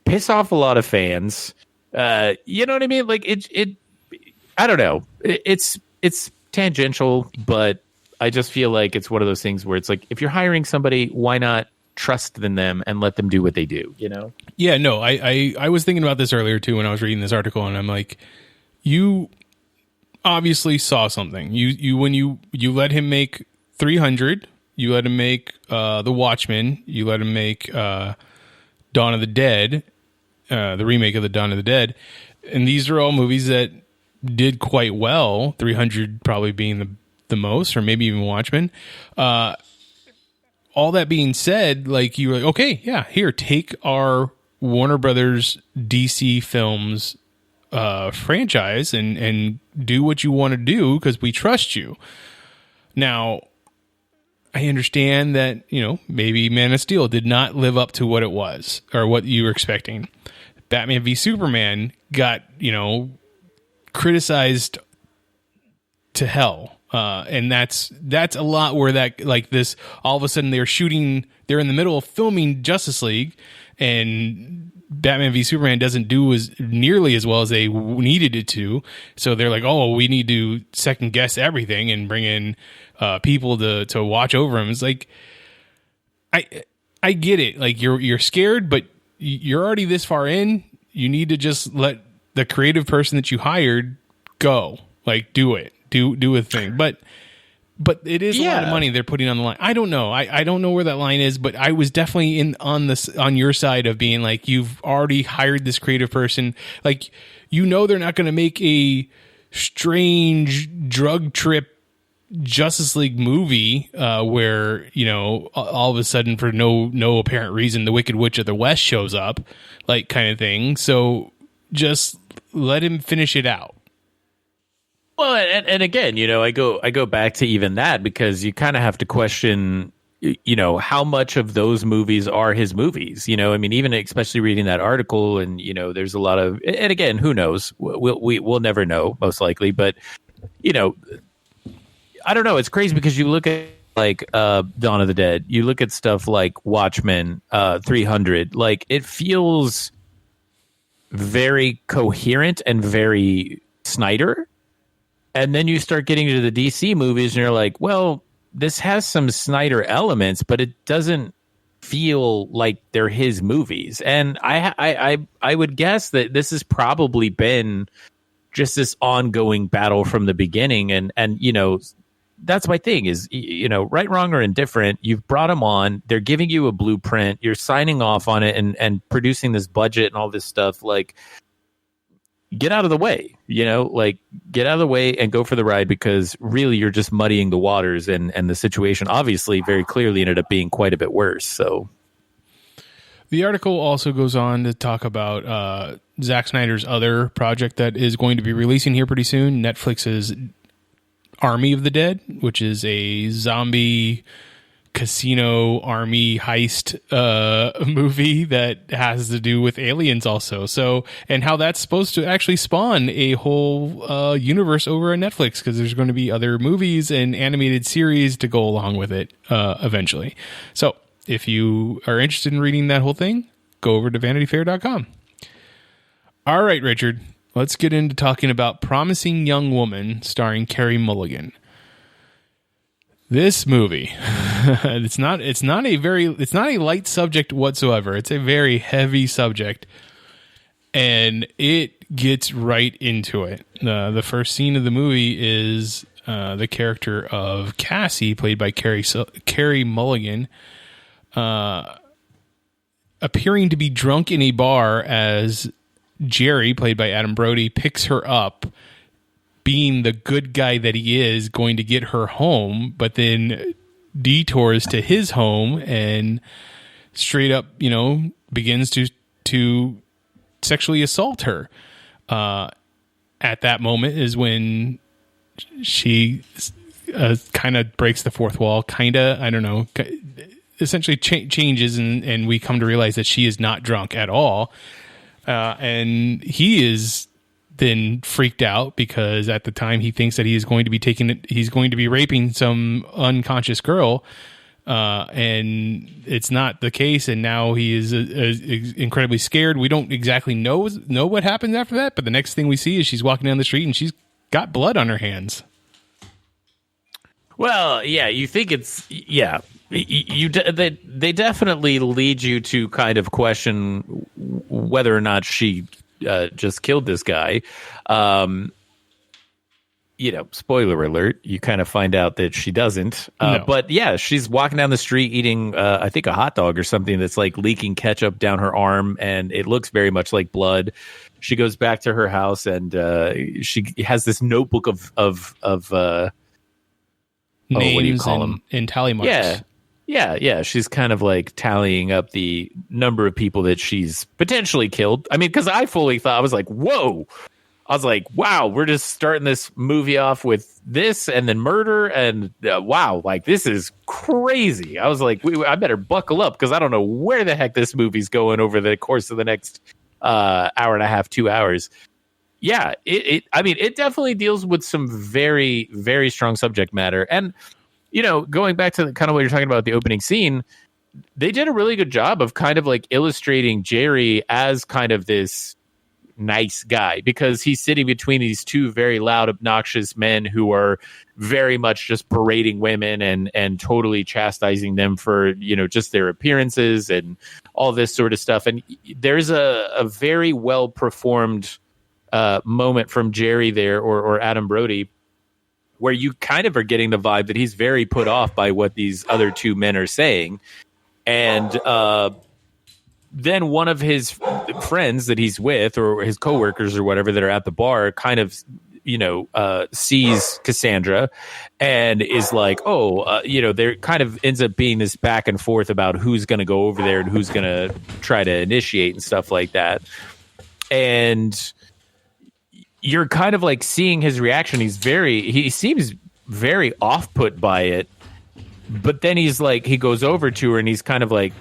piss off a lot of fans. You know what I mean? Like, it I don't know. It's tangential, but I just feel like it's one of those things where it's like, if you're hiring somebody, why not trust in them and let them do what they do, Yeah, no, I was thinking about this earlier too when I was reading this article, and I'm like, you obviously saw something. You when you let him make 300, you let him make The Watchmen, you let him make Dawn of the Dead, the remake of the Dawn of the Dead, and these are all movies that did quite well. 300 probably being the most, or maybe even Watchmen. All that being said, like, you were like, okay, yeah, here, take our Warner Brothers DC Films franchise and do what you want to do because we trust you. Now, I understand that, maybe Man of Steel did not live up to what it was or what you were expecting. Batman v Superman got, criticized to hell. And that's a lot where that, like, this, all of a sudden they're in the middle of filming Justice League, and Batman v Superman doesn't do nearly as well as they needed it to. So they're like, oh, we need to second guess everything and bring in people to watch over him. It's like, I get it. Like, you're scared, but you're already this far in. You need to just let the creative person that you hired go. Like, do it. Do a thing. But it is a lot of money they're putting on the line. I don't know. I don't know where that line is, but I was definitely on your side of being like, you've already hired this creative person. Like, they're not going to make a strange drug trip Justice League movie where, all of a sudden, for no apparent reason, the Wicked Witch of the West shows up, like, kind of thing. So just let him finish it out. Well, and again, I go back to even that, because you kind of have to question, how much of those movies are his movies. I mean, even especially reading that article, and there's a lot of, and again, who knows? We'll never know, most likely. But I don't know. It's crazy because you look at, like, Dawn of the Dead, you look at stuff like Watchmen, 300. Like, it feels very coherent and very Snyder. And then you start getting to the DC movies, and you're like, well, this has some Snyder elements, but it doesn't feel like they're his movies. And I would guess that this has probably been just this ongoing battle from the beginning. And that's my thing is, right, wrong, or indifferent, you've brought them on, they're giving you a blueprint, you're signing off on it and producing this budget and all this stuff. Like, get out of the way, like, get out of the way and go for the ride, because really you're just muddying the waters, and the situation obviously very clearly ended up being quite a bit worse. So the article also goes on to talk about Zack Snyder's other project that is going to be releasing here pretty soon, Netflix's Army of the Dead, which is a zombie casino army heist movie that has to do with aliens also. So, and how that's supposed to actually spawn a whole universe over on Netflix, because there's going to be other movies and animated series to go along with it eventually. So if you are interested in reading that whole thing, go over to vanityfair.com. All right, Richard, let's get into talking about Promising Young Woman starring Carey Mulligan. This movie, it's not a light subject whatsoever. It's a very heavy subject, and it gets right into it. The first scene of the movie is the character of Cassie, played by Carey Mulligan, appearing to be drunk in a bar as Jerry, played by Adam Brody, picks her up, being the good guy that he is, going to get her home, but then detours to his home and straight up, begins to sexually assault her. At that moment is when she kind of breaks the fourth wall. I don't know. essentially changes, and we come to realize that she is not drunk at all. And he is then freaked out because at the time he thinks that he's going to be raping some unconscious girl. And it's not the case. And now he is incredibly scared. We don't exactly know what happens after that. But the next thing we see is she's walking down the street and she's got blood on her hands. Well, yeah, you think it's, yeah. They definitely lead you to kind of question whether or not she just killed this guy. Spoiler alert, you kind of find out that she doesn't. No. But yeah, she's walking down the street eating, I think, a hot dog or something that's like leaking ketchup down her arm, and it looks very much like blood. She goes back to her house, and she has this notebook of names what do you call them? And tally marks. Yeah. She's kind of like tallying up the number of people that she's potentially killed. I mean, because I fully thought, I was like, whoa. I was like, wow, we're just starting this movie off with this and then murder. And wow, like this is crazy. I was like, I better buckle up because I don't know where the heck this movie's going over the course of the next hour and a half, 2 hours. Yeah, it definitely deals with some very, very strong subject matter. And, going back to kind of what you're talking about, the opening scene, they did a really good job of kind of like illustrating Jerry as kind of this nice guy, because he's sitting between these two very loud, obnoxious men who are very much just berating women and totally chastising them for, just their appearances and all this sort of stuff. And there's a very well performed moment from Jerry there, or Adam Brody, where you kind of are getting the vibe that he's very put off by what these other two men are saying. And then one of his friends that he's with, or his coworkers or whatever that are at the bar, kind of, sees Cassandra and is like, there kind of ends up being this back and forth about who's going to go over there and who's going to try to initiate and stuff like that. And you're kind of like seeing his reaction. He seems very off-put by it, but then he goes over to her and he's kind of like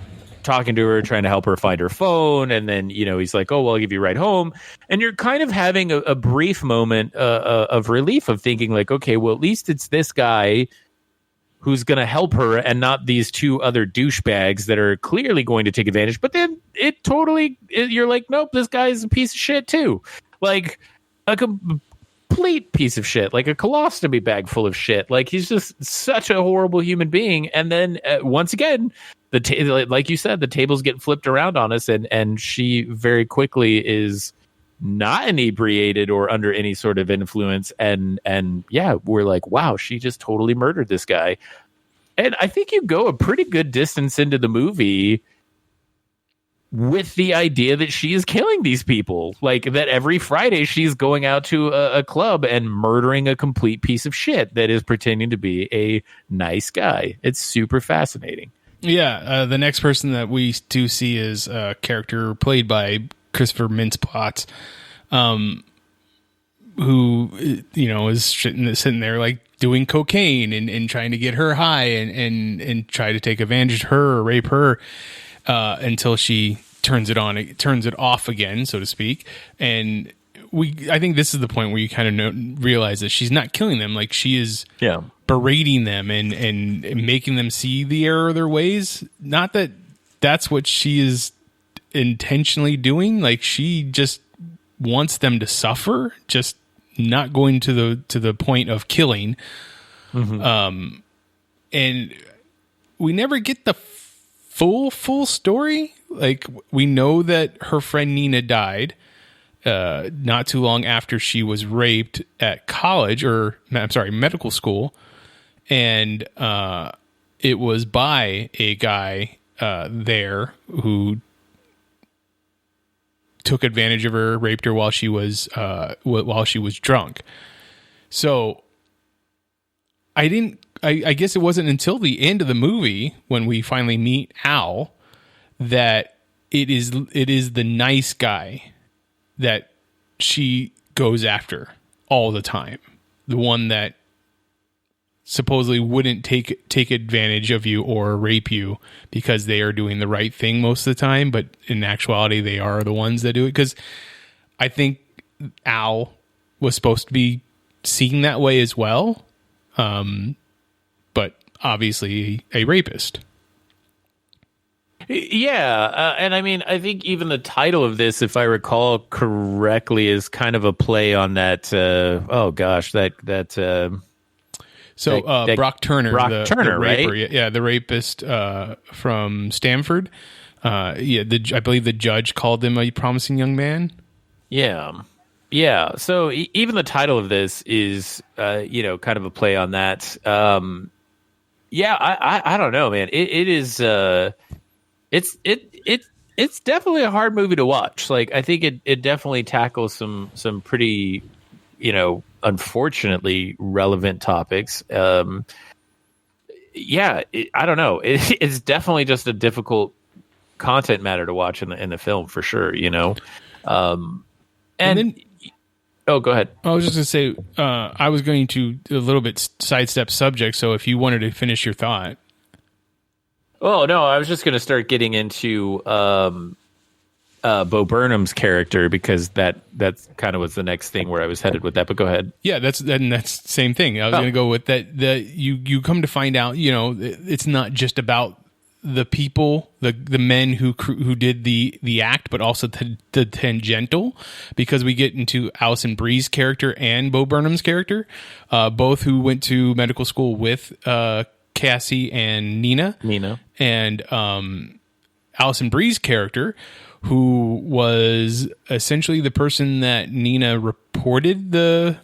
talking to her, trying to help her find her phone. And then, he's like, oh, well, I'll give you a ride home. And you're kind of having a brief moment of relief of thinking like, okay, well, at least it's this guy who's going to help her and not these two other douchebags that are clearly going to take advantage. But then you're like, nope, this guy's a piece of shit too. Like, a complete piece of shit, like a colostomy bag full of shit. Like, he's just such a horrible human being. And then once again, like you said, the tables get flipped around on us, and she very quickly is not inebriated or under any sort of influence. And yeah, we're like, wow, she just totally murdered this guy. And I think you go a pretty good distance into the movie with the idea that she is killing these people, like that every Friday she's going out to a club and murdering a complete piece of shit that is pretending to be a nice guy. It's super fascinating. Yeah. The next person that we do see is a character played by Christopher Mintz-Plasse, who, is sitting there like doing cocaine and trying to get her high and try to take advantage of her or rape her. Until she turns it off again, so to speak. And I think this is the point where you kind of realize that she's not killing them. Like, she is berating them and making them see the error of their ways. Not that that's what she is intentionally doing. Like, she just wants them to suffer, just not going to the point of killing. Mm-hmm. And we never get the full story. Like, we know that her friend Nina died not too long after she was raped at medical school, and it was by a guy there who took advantage of her, raped her while she was drunk. So I guess it wasn't until the end of the movie when we finally meet Al that it is the nice guy that she goes after all the time. The one that supposedly wouldn't take advantage of you or rape you because they are doing the right thing most of the time, but in actuality they are the ones that do it. Because I think Al was supposed to be seen that way as well, but obviously a rapist. Yeah, and I mean, I think even the title of this, if I recall correctly, is kind of a play on that. Brock Turner, the right? raper, yeah, the rapist from Stanford. I believe the judge called him a promising young man. Yeah. So even the title of this is, kind of a play on that. I don't know, man. It is. It's definitely a hard movie to watch. Like, I think it definitely tackles some pretty, unfortunately relevant topics. I don't know. It's definitely just a difficult content matter to watch in the film for sure. And then, go ahead. I was just going to say, I was going to a little bit sidestep subject. So if you wanted to finish your thought. Oh, no, I was just going to start getting into Bo Burnham's character, because that's kind of was the next thing where I was headed with that. But go ahead. Yeah, that's the same thing. I was going to go with that. You come to find out, it's not just about the people, the men who did the act, but also the tangential, because we get into Alison Brie's character and Bo Burnham's character, both who went to medical school with Cassie and Nina. And Alison Brie's character, who was essentially the person that Nina reported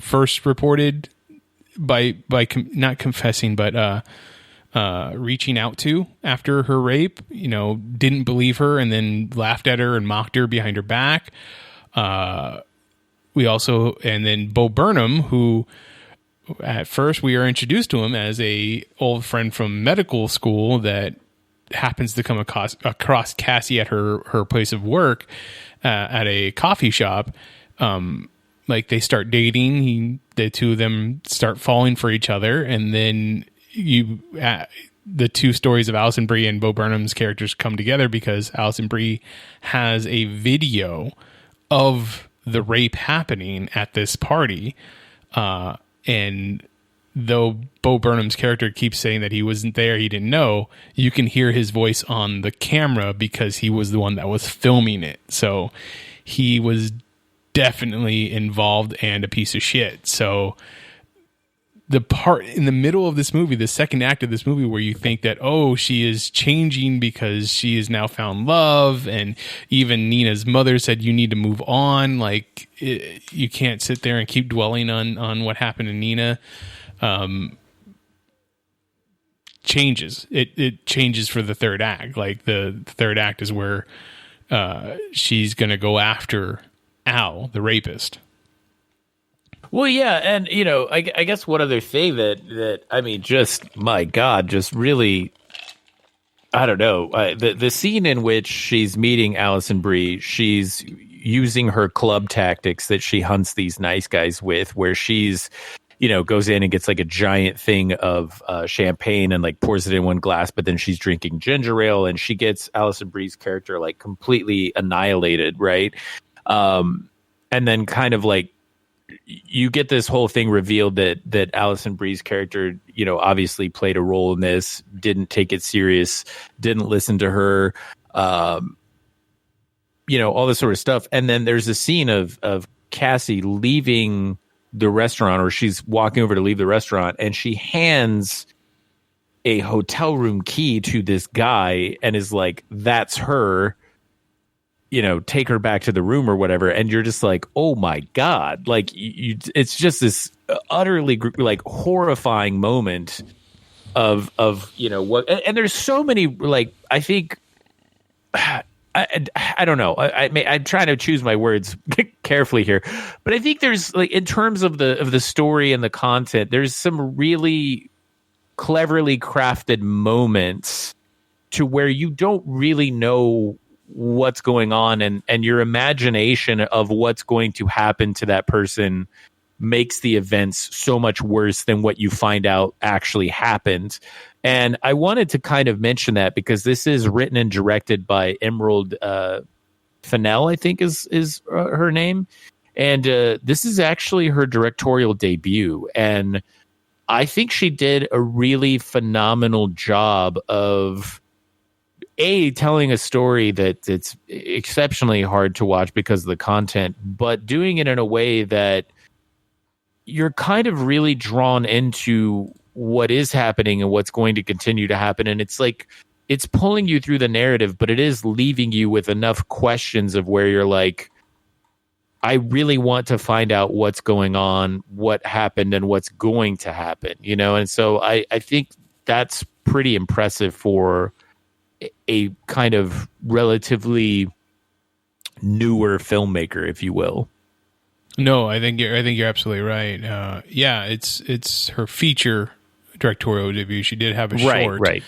first reported by not confessing, but reaching out to after her rape, didn't believe her and then laughed at her and mocked her behind her back. And then Bo Burnham, who at first we are introduced to him as a old friend from medical school that happens to come across Cassie at her place of work at a coffee shop. They start dating. The two of them start falling for each other, and then the two stories of Alison Brie and Bo Burnham's characters come together because Alison Brie has a video of the rape happening at this party. And though Bo Burnham's character keeps saying that he wasn't there, he didn't know, you can hear his voice on the camera because he was the one that was filming it. So he was definitely involved and a piece of shit. So the part in the middle of this movie, the second act of this movie, where you think that, she is changing because she has now found love, and even Nina's mother said you need to move on. Like, you can't sit there and keep dwelling on what happened to Nina. Changes. It changes for the third act. Like, the third act is where she's going to go after Al, the rapist. Well, yeah, and I guess one other thing that I mean, just my God, just really, I don't know, the scene in which she's meeting Alison Brie, she's using her club tactics that she hunts these nice guys with, where she's, goes in and gets like a giant thing of champagne and like pours it in one glass, but then she's drinking ginger ale, and she gets Alison Brie's character like completely annihilated, right? And then kind of like, you get this whole thing revealed that Alison Brie's character, obviously played a role in this, didn't take it serious, didn't listen to her, all this sort of stuff. And then there's a scene of Cassie leaving the restaurant, or she's walking over to leave the restaurant, and she hands a hotel room key to this guy and is like, that's her. Take her back to the room or whatever. And you're just like, oh my God. Like, it's just this utterly like horrifying moment of what, and there's so many, like, I think, I don't know. I'm trying to choose my words carefully here, but I think there's, like, in terms of the story and the content, there's some really cleverly crafted moments to where you don't really know what's going on, and your imagination of what's going to happen to that person makes the events so much worse than what you find out actually happened. And I wanted to kind of mention that because this is written and directed by Emerald Fennell, I think is her name. And this is actually her directorial debut. And I think she did a really phenomenal job of telling a story that it's exceptionally hard to watch because of the content, but doing it in a way that you're kind of really drawn into what is happening and what's going to continue to happen. And it's like, it's pulling you through the narrative, but it is leaving you with enough questions of where you're like, I really want to find out what's going on, what happened, and what's going to happen, you know? And so I think that's pretty impressive for a kind of relatively newer filmmaker, if you will. No, I think you're absolutely right. Yeah, it's her feature directorial debut. She did have a short. Right.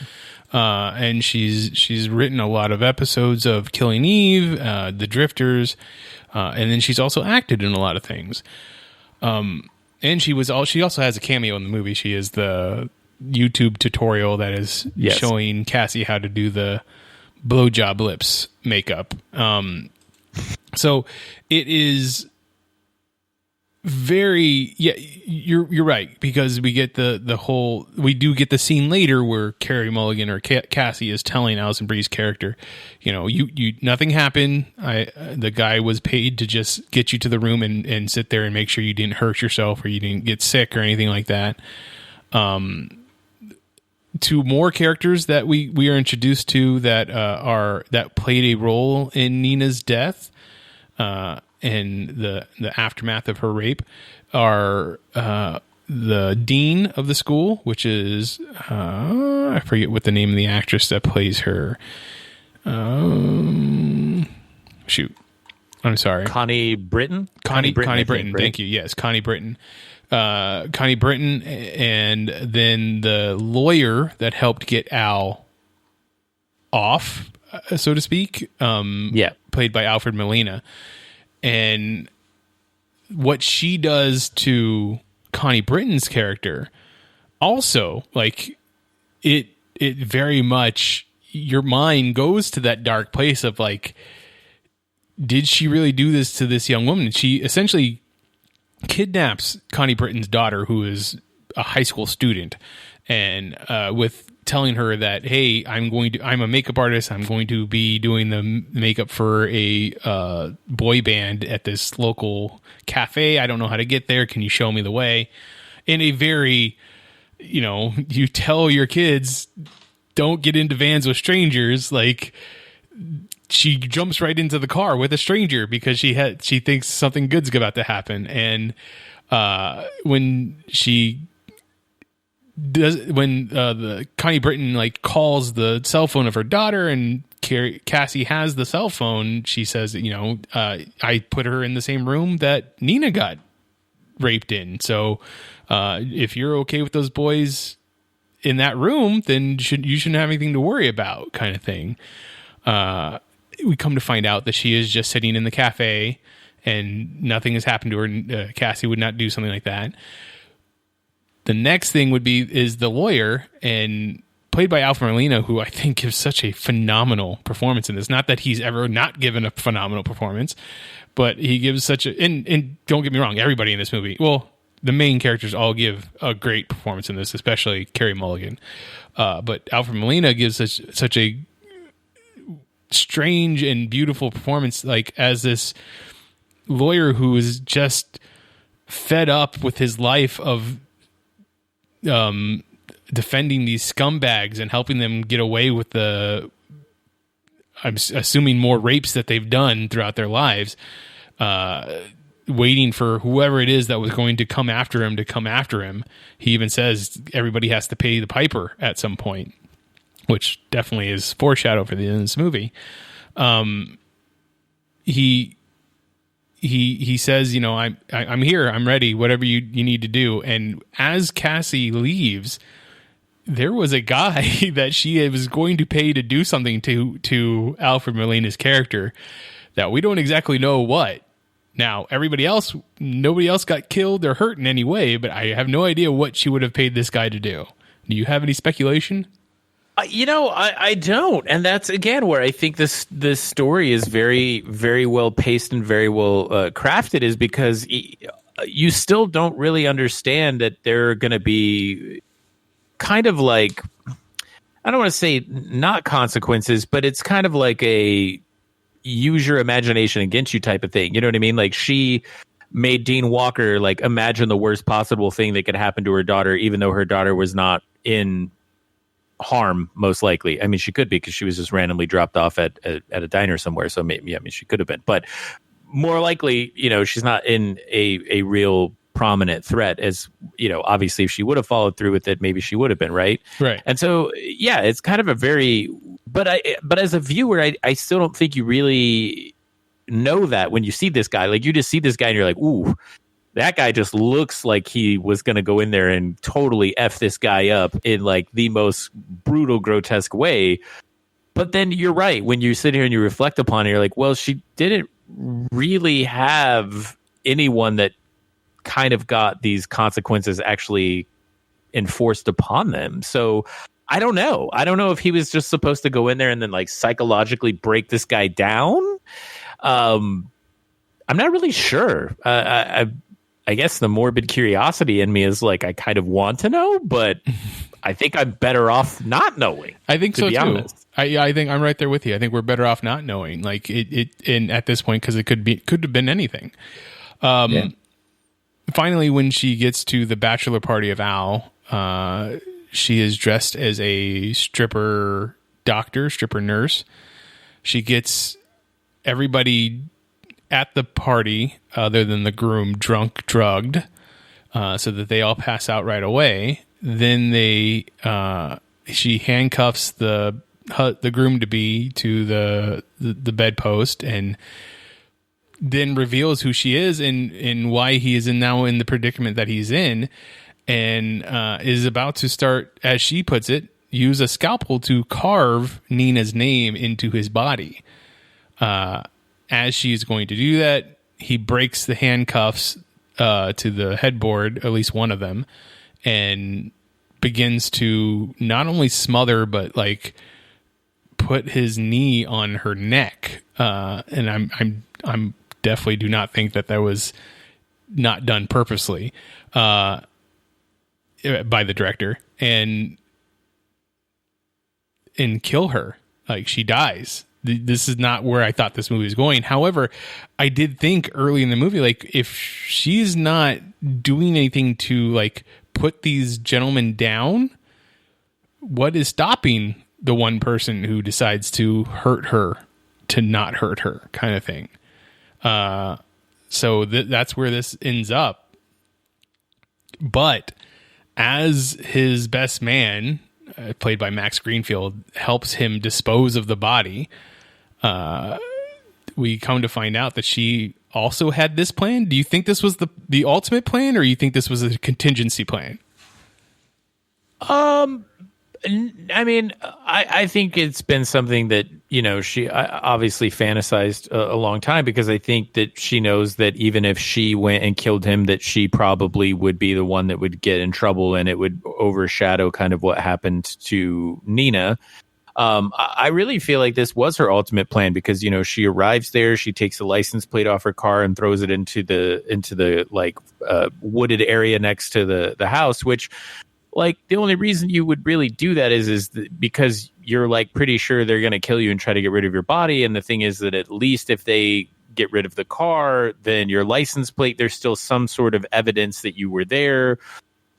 And she's written a lot of episodes of Killing Eve, The Drifters, and then she's also acted in a lot of things. And she also has a cameo in the movie. She is the YouTube tutorial that is showing Cassie how to do the blowjob lips makeup. So it is very, you're right, because we get we do get the scene later where Carey Mulligan or Cassie is telling Alison Brie's character, you know, you nothing happened. The guy was paid to just get you to the room and sit there and make sure you didn't hurt yourself or you didn't get sick or anything like that. To more characters that we are introduced to that played a role in Nina's death, and the aftermath of her rape are the dean of the school, which is I forget what the name of the actress that plays her. Shoot, I'm sorry. Connie Britton. Connie Britton. Right? Thank you. Yes, Connie Britton. Connie Britton, and then the lawyer that helped get Al off, so to speak. Played by Alfred Molina. And what she does to Connie Britton's character, also, like, it very much, your mind goes to that dark place of like, did she really do this to this young woman? She essentially kidnaps Connie Britton's daughter, who is a high school student, and with telling her that, hey, I'm a makeup artist. I'm going to be doing the makeup for a boy band at this local cafe. I don't know how to get there. Can you show me the way? In a very, you know, you tell your kids, don't get into vans with strangers. Like, she jumps right into the car with a stranger because she thinks something good's about to happen. And when the Connie Britton like calls the cell phone of her daughter and Cassie has the cell phone, she says, you know, I put her in the same room that Nina got raped in. So if you're okay with those boys in that room, then you shouldn't have anything to worry about, kind of thing. We come to find out that she is just sitting in the cafe and nothing has happened to her. Cassie would not do something like that. The next thing is the lawyer, and played by Alfred Molina, who I think gives such a phenomenal performance in this. Not that he's ever not given a phenomenal performance, but he gives such a, and don't get me wrong, everybody in this movie, well, the main characters all give a great performance in this, especially Carey Mulligan. But Alfred Molina gives such a strange and beautiful performance, like as this lawyer who is just fed up with his life of defending these scumbags and helping them get away with I'm assuming more rapes that they've done throughout their lives, waiting for whoever it is that was going to come after him to come after him. He even says everybody has to pay the piper at some point, which definitely is foreshadowed for the end of this movie. He says, you know, I'm here, I'm ready, whatever you need to do. And as Cassie leaves, there was a guy that she was going to pay to do something to Alfred Molina's character that we don't exactly know what. Now, nobody else got killed or hurt in any way, but I have no idea what she would have paid this guy to do. Do you have any speculation? I don't, and that's again where I think this story is very, very well paced and very well crafted, is because you still don't really understand that there are going to be kind of like, I don't want to say not consequences, but it's kind of like a use your imagination against you type of thing. You know what I mean? Like, she made Dean Walker like imagine the worst possible thing that could happen to her daughter, even though her daughter was not in harm, most likely. I mean, she could be, because she was just randomly dropped off at a diner somewhere. So maybe, I mean, she could have been, but more likely, she's not in a real prominent threat, as obviously if she would have followed through with it, maybe she would have been, right. And so yeah, it's kind of a very, but as a viewer, I still don't think you really know that when you see this guy. Like, you just see this guy and you're like, ooh, that guy just looks like he was going to go in there and totally F this guy up in like the most brutal, grotesque way. But then you're right, when you sit here and you reflect upon it, you're like, well, she didn't really have anyone that kind of got these consequences actually enforced upon them. So I don't know if he was just supposed to go in there and then like psychologically break this guy down. I'm not really sure. I guess the morbid curiosity in me is like, I kind of want to know, but I think I'm better off not knowing. I think so too. Honest. I think I'm right there with you. I think we're better off not knowing, like and at this point, because it could have been anything. Yeah. Finally, when she gets to the bachelor party of Al, she is dressed as a stripper nurse. She gets everybody at the party, other than the groom, drugged, so that they all pass out right away. Then she handcuffs the groom to be to the bedpost, and then reveals who she is and why he is now in the predicament that he's in, and is about to start, as she puts it, use a scalpel to carve Nina's name into his body. As she's going to do that, he breaks the handcuffs to the headboard, at least one of them, and begins to not only smother, but like put his knee on her neck. And I'm definitely do not think that was not done purposely by the director, and kill her. Like, she dies. This is not where I thought this movie was going. However, I did think early in the movie, like, if she's not doing anything to like put these gentlemen down, what is stopping the one person who decides to hurt her to not hurt her, kind of thing? So that's where this ends up. But as his best man, played by Max Greenfield, helps him dispose of the body, we come to find out that she also had this plan. Do you think this was the ultimate plan, or you think this was a contingency plan? I mean, I think it's been something that, she obviously fantasized a long time, because I think that she knows that even if she went and killed him, that she probably would be the one that would get in trouble, and it would overshadow kind of what happened to Nina. I really feel like this was her ultimate plan, because, she arrives there, she takes the license plate off her car and throws it into the like wooded area next to the house, which, like, the only reason you would really do that is because you're like pretty sure they're going to kill you and try to get rid of your body. And the thing is that at least if they get rid of the car, then your license plate, there's still some sort of evidence that you were there.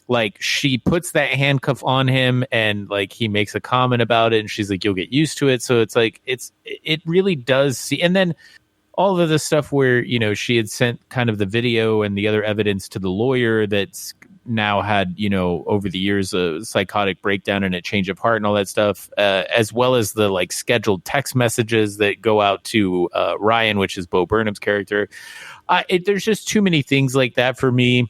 Like, she puts that handcuff on him, and like he makes a comment about it, and she's like, you'll get used to it. So it's like, it really does see. And then all of the stuff where, she had sent kind of the video and the other evidence to the lawyer that's now had, over the years, a psychotic breakdown and a change of heart and all that stuff, as well as the like scheduled text messages that go out to Ryan, which is Bo Burnham's character. There's just too many things like that for me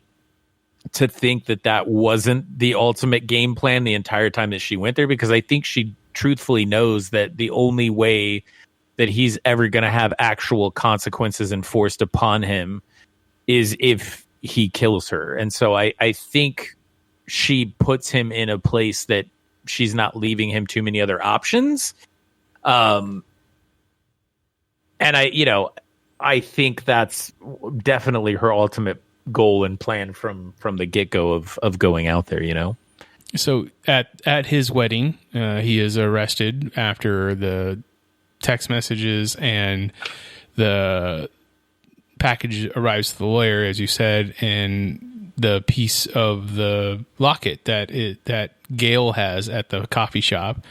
to think that wasn't the ultimate game plan the entire time that she went there, because I think she truthfully knows that the only way that he's ever going to have actual consequences enforced upon him is if he kills her. And so I think she puts him in a place that she's not leaving him too many other options. And I think that's definitely her ultimate goal and plan from the get-go of going out there, So at his wedding, he is arrested after the text messages and the package arrives to the lawyer, as you said, and the piece of the locket that Gail has at the coffee shop,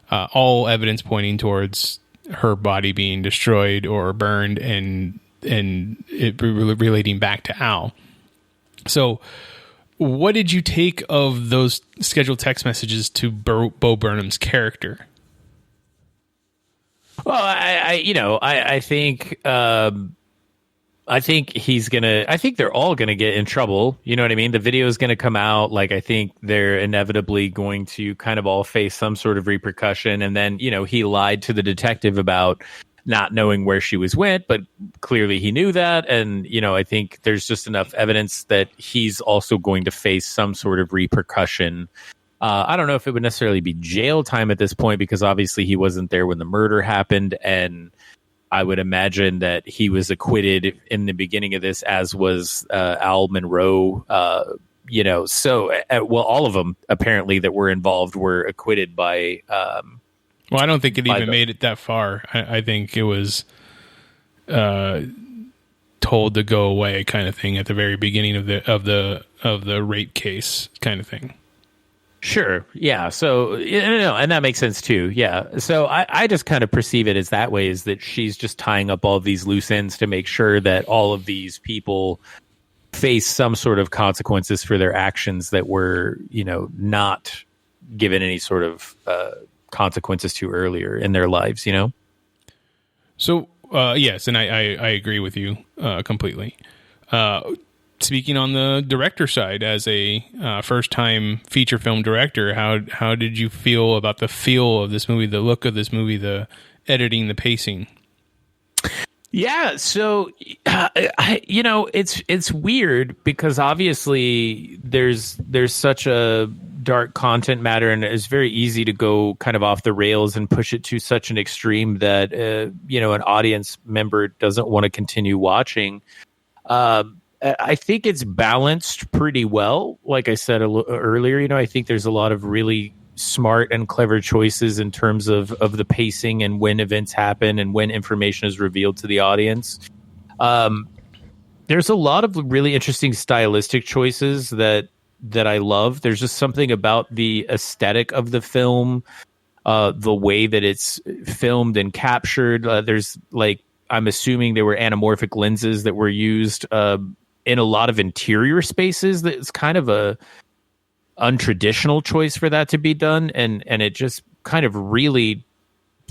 all evidence pointing towards her body being destroyed or burned, and it relating back to Al. So what did you take of those scheduled text messages to Bo Burnham's character? Well, I think they're all gonna get in trouble. You know what I mean? The video is gonna come out. Like, I think they're inevitably going to kind of all face some sort of repercussion. And then, he lied to the detective about not knowing where she went, but clearly he knew that. And, I think there's just enough evidence that he's also going to face some sort of repercussion. I don't know if it would necessarily be jail time at this point, because obviously he wasn't there when the murder happened. And I would imagine that he was acquitted in the beginning of this, as was Al Monroe. So all of them apparently that were involved were acquitted by. Well, I don't think it even made it that far. I think it was told to go away, kind of thing, at the very beginning of the rape case, kind of thing. Sure. Yeah. So, and that makes sense too. Yeah. So I just kind of perceive it as that way, is that she's just tying up all of these loose ends to make sure that all of these people face some sort of consequences for their actions that were, not given any sort of consequences to earlier in their lives, So, yes, and I agree with you completely. Speaking on the director side, as a first-time feature film director, how did you feel about the feel of this movie, the look of this movie, the editing, the pacing? Yeah, so it's weird, because obviously there's such a dark content matter, and it's very easy to go kind of off the rails and push it to such an extreme that an audience member doesn't want to continue watching. I think it's balanced pretty well. Like I said earlier, I think there's a lot of really smart and clever choices in terms of the pacing and when events happen and when information is revealed to the audience. There's a lot of really interesting stylistic choices that I love. There's just something about the aesthetic of the film, the way that it's filmed and captured. There's I'm assuming there were anamorphic lenses that were used in a lot of interior spaces. That's kind of a untraditional choice for that to be done, and it just kind of really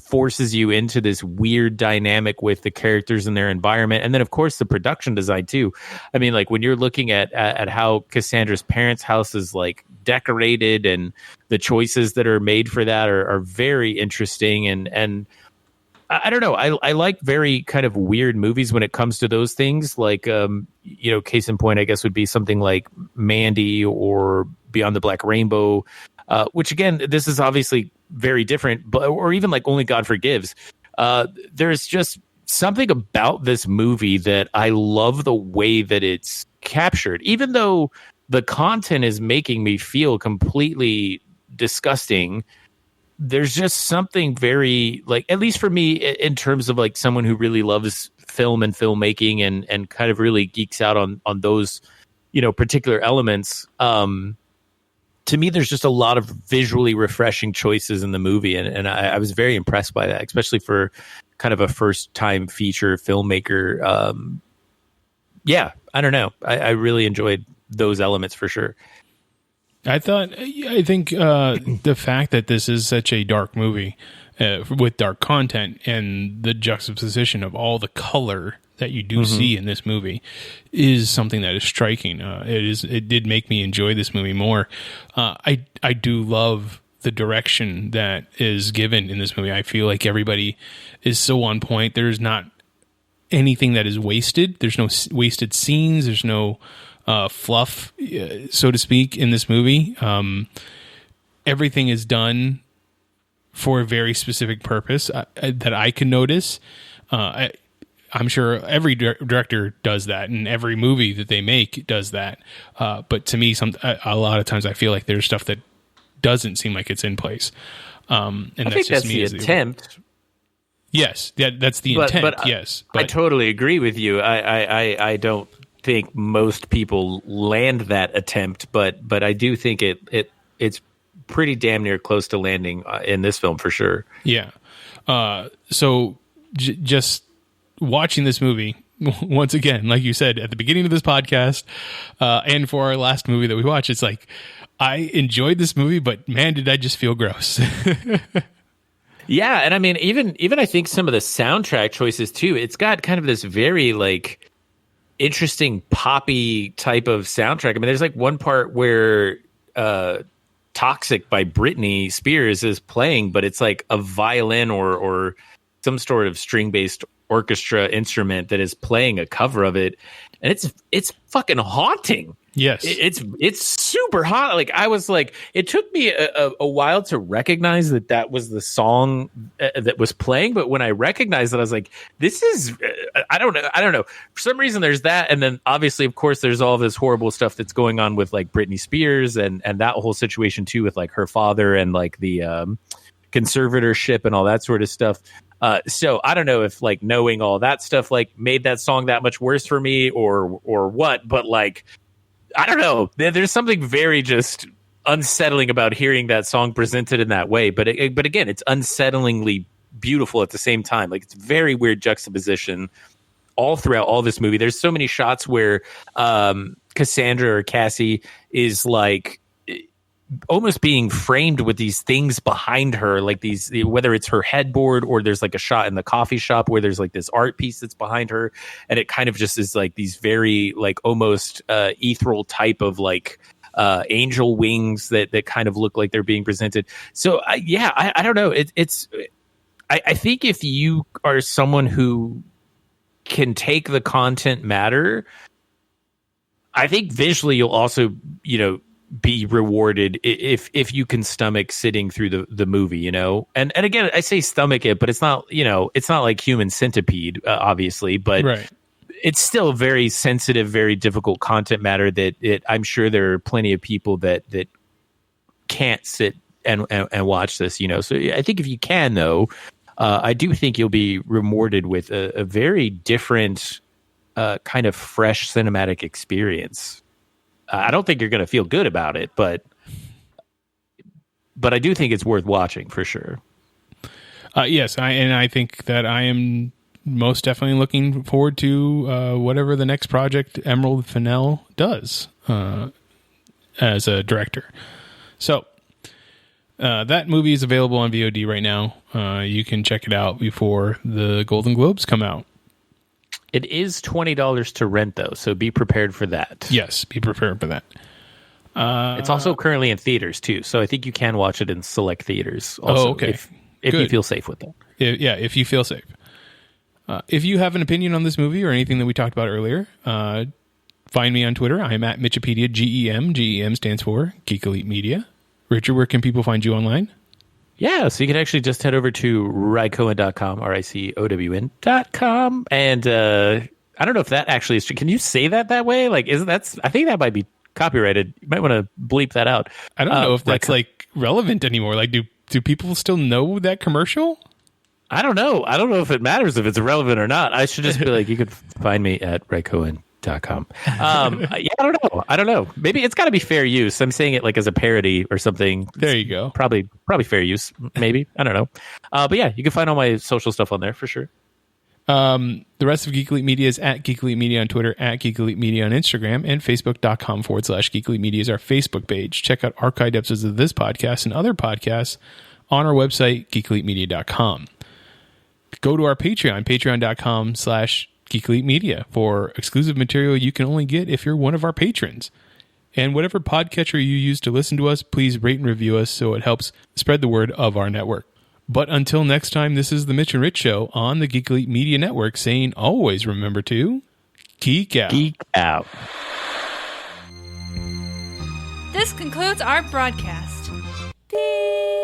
forces you into this weird dynamic with the characters and their environment. And then of course the production design too. I mean, when you're looking at how Cassandra's parents' house is decorated, and the choices that are made for that are very interesting. And I don't know. I like very kind of weird movies when it comes to those things. Case in point, I guess, would be something like Mandy or Beyond the Black Rainbow, which again, this is obviously very different, or even Only God Forgives. There's just something about this movie that I love the way that it's captured, even though the content is making me feel completely disgusting. There's just something very, at least for me, in terms of someone who really loves film and filmmaking and kind of really geeks out on those, particular elements. To me, there's just a lot of visually refreshing choices in the movie. And I was very impressed by that, especially for kind of a first time feature filmmaker. I don't know. I really enjoyed those elements for sure. I think the fact that this is such a dark movie with dark content, and the juxtaposition of all the color that you do see in this movie is something that is striking. It did make me enjoy this movie more. I do love the direction that is given in this movie. I feel like everybody is so on point. There's not anything that is wasted. There's no wasted scenes. There's no fluff, so to speak, in this movie. Everything is done for a very specific purpose that I can notice. I'm sure every director does that, and every movie that they make does that. But to me, a lot of times I feel like there's stuff that doesn't seem like it's in place. And I think that's the attempt. Yes, that's the intent. Yes, I totally agree with you. I don't think most people land that attempt, but I do think it's pretty damn near close to landing in this film for sure. Yeah. So just watching this movie once again, like you said at the beginning of this podcast, and for our last movie that we watched, it's like I enjoyed this movie, but man, did I just feel gross. Yeah, and I mean, even I think some of the soundtrack choices too. It's got kind of this very like interesting poppy type of soundtrack. I mean, there's like one part where "Toxic" by Britney Spears is playing, but it's like a violin or some sort of string-based orchestra instrument that is playing a cover of it, and it's fucking haunting. Yes, it's super hot. Like I was like, it took me a while to recognize that was the song that was playing. But when I recognized it, I was like, this is I don't know. For some reason, there's that, and then obviously, of course, there's all this horrible stuff that's going on with like Britney Spears and that whole situation too with like her father and like the conservatorship and all that sort of stuff. So I don't know if like knowing all that stuff like made that song that much worse for me or what, but like I don't know. There's something very just unsettling about hearing that song presented in that way. But again, it's unsettlingly beautiful at the same time. Like it's very weird juxtaposition all throughout all this movie. There's so many shots where Cassandra or Cassie is like almost being framed with these things behind her, like these, whether it's her headboard or there's like a shot in the coffee shop where there's like this art piece that's behind her, and it kind of just is like these very like almost ethereal type of like angel wings that kind of look like they're being presented. So I don't know. I think if you are someone who can take the content matter, I think visually you'll also, be rewarded if you can stomach sitting through the movie, and again, I say stomach it, but it's not, it's not like Human Centipede, obviously, but right. It's still very sensitive, very difficult content matter that I'm sure there are plenty of people that can't sit and watch this, so I think if you can though, I do think you'll be rewarded with a very different kind of fresh cinematic experience. I don't think you're going to feel good about it, but I do think it's worth watching for sure. Yes, I think that I am most definitely looking forward to whatever the next project Emerald Fennell does as a director. So that movie is available on VOD right now. You can check it out before the Golden Globes come out. It is $20 to rent, though, so be prepared for that. Yes, be prepared for that. It's also currently in theaters, too, so I think you can watch it in select theaters also, okay. If you feel safe with it. If you feel safe. If you have an opinion on this movie or anything that we talked about earlier, find me on Twitter. I am at Mitchipedia, GEM. GEM stands for Geek Elite Media. Richard, where can people find you online? Yeah, so you can actually just head over to RiCohen.com, RICOWN.com. And I don't know if that actually is true. Can you say that way? Like, I think that might be copyrighted. You might want to bleep that out. I don't know if that's like relevant anymore. Like, do people still know that commercial? I don't know. I don't know if it matters if it's relevant or not. I should just be like, you could find me at RiCohen.com. I don't know. Maybe it's got to be fair use. I'm saying it like as a parody or something. There you go. Probably fair use. Maybe. I don't know. But yeah, you can find all my social stuff on there for sure. The rest of Geek Elite Media is at Geek Elite Media on Twitter, at Geek Elite Media on Instagram, and Facebook.com/Geek Elite Media is our Facebook page. Check out archived episodes of this podcast and other podcasts on our website, geekelitemedia.com. Go to our Patreon, patreon.com/Geek Elite Media for exclusive material you can only get if you're one of our patrons. And whatever podcatcher you use to listen to us, please rate and review us so it helps spread the word of our network. But until next time, this is the Mitch and Rich Show on the Geek Elite Media Network saying always remember to geek out. Geek out. This concludes our broadcast. Beep.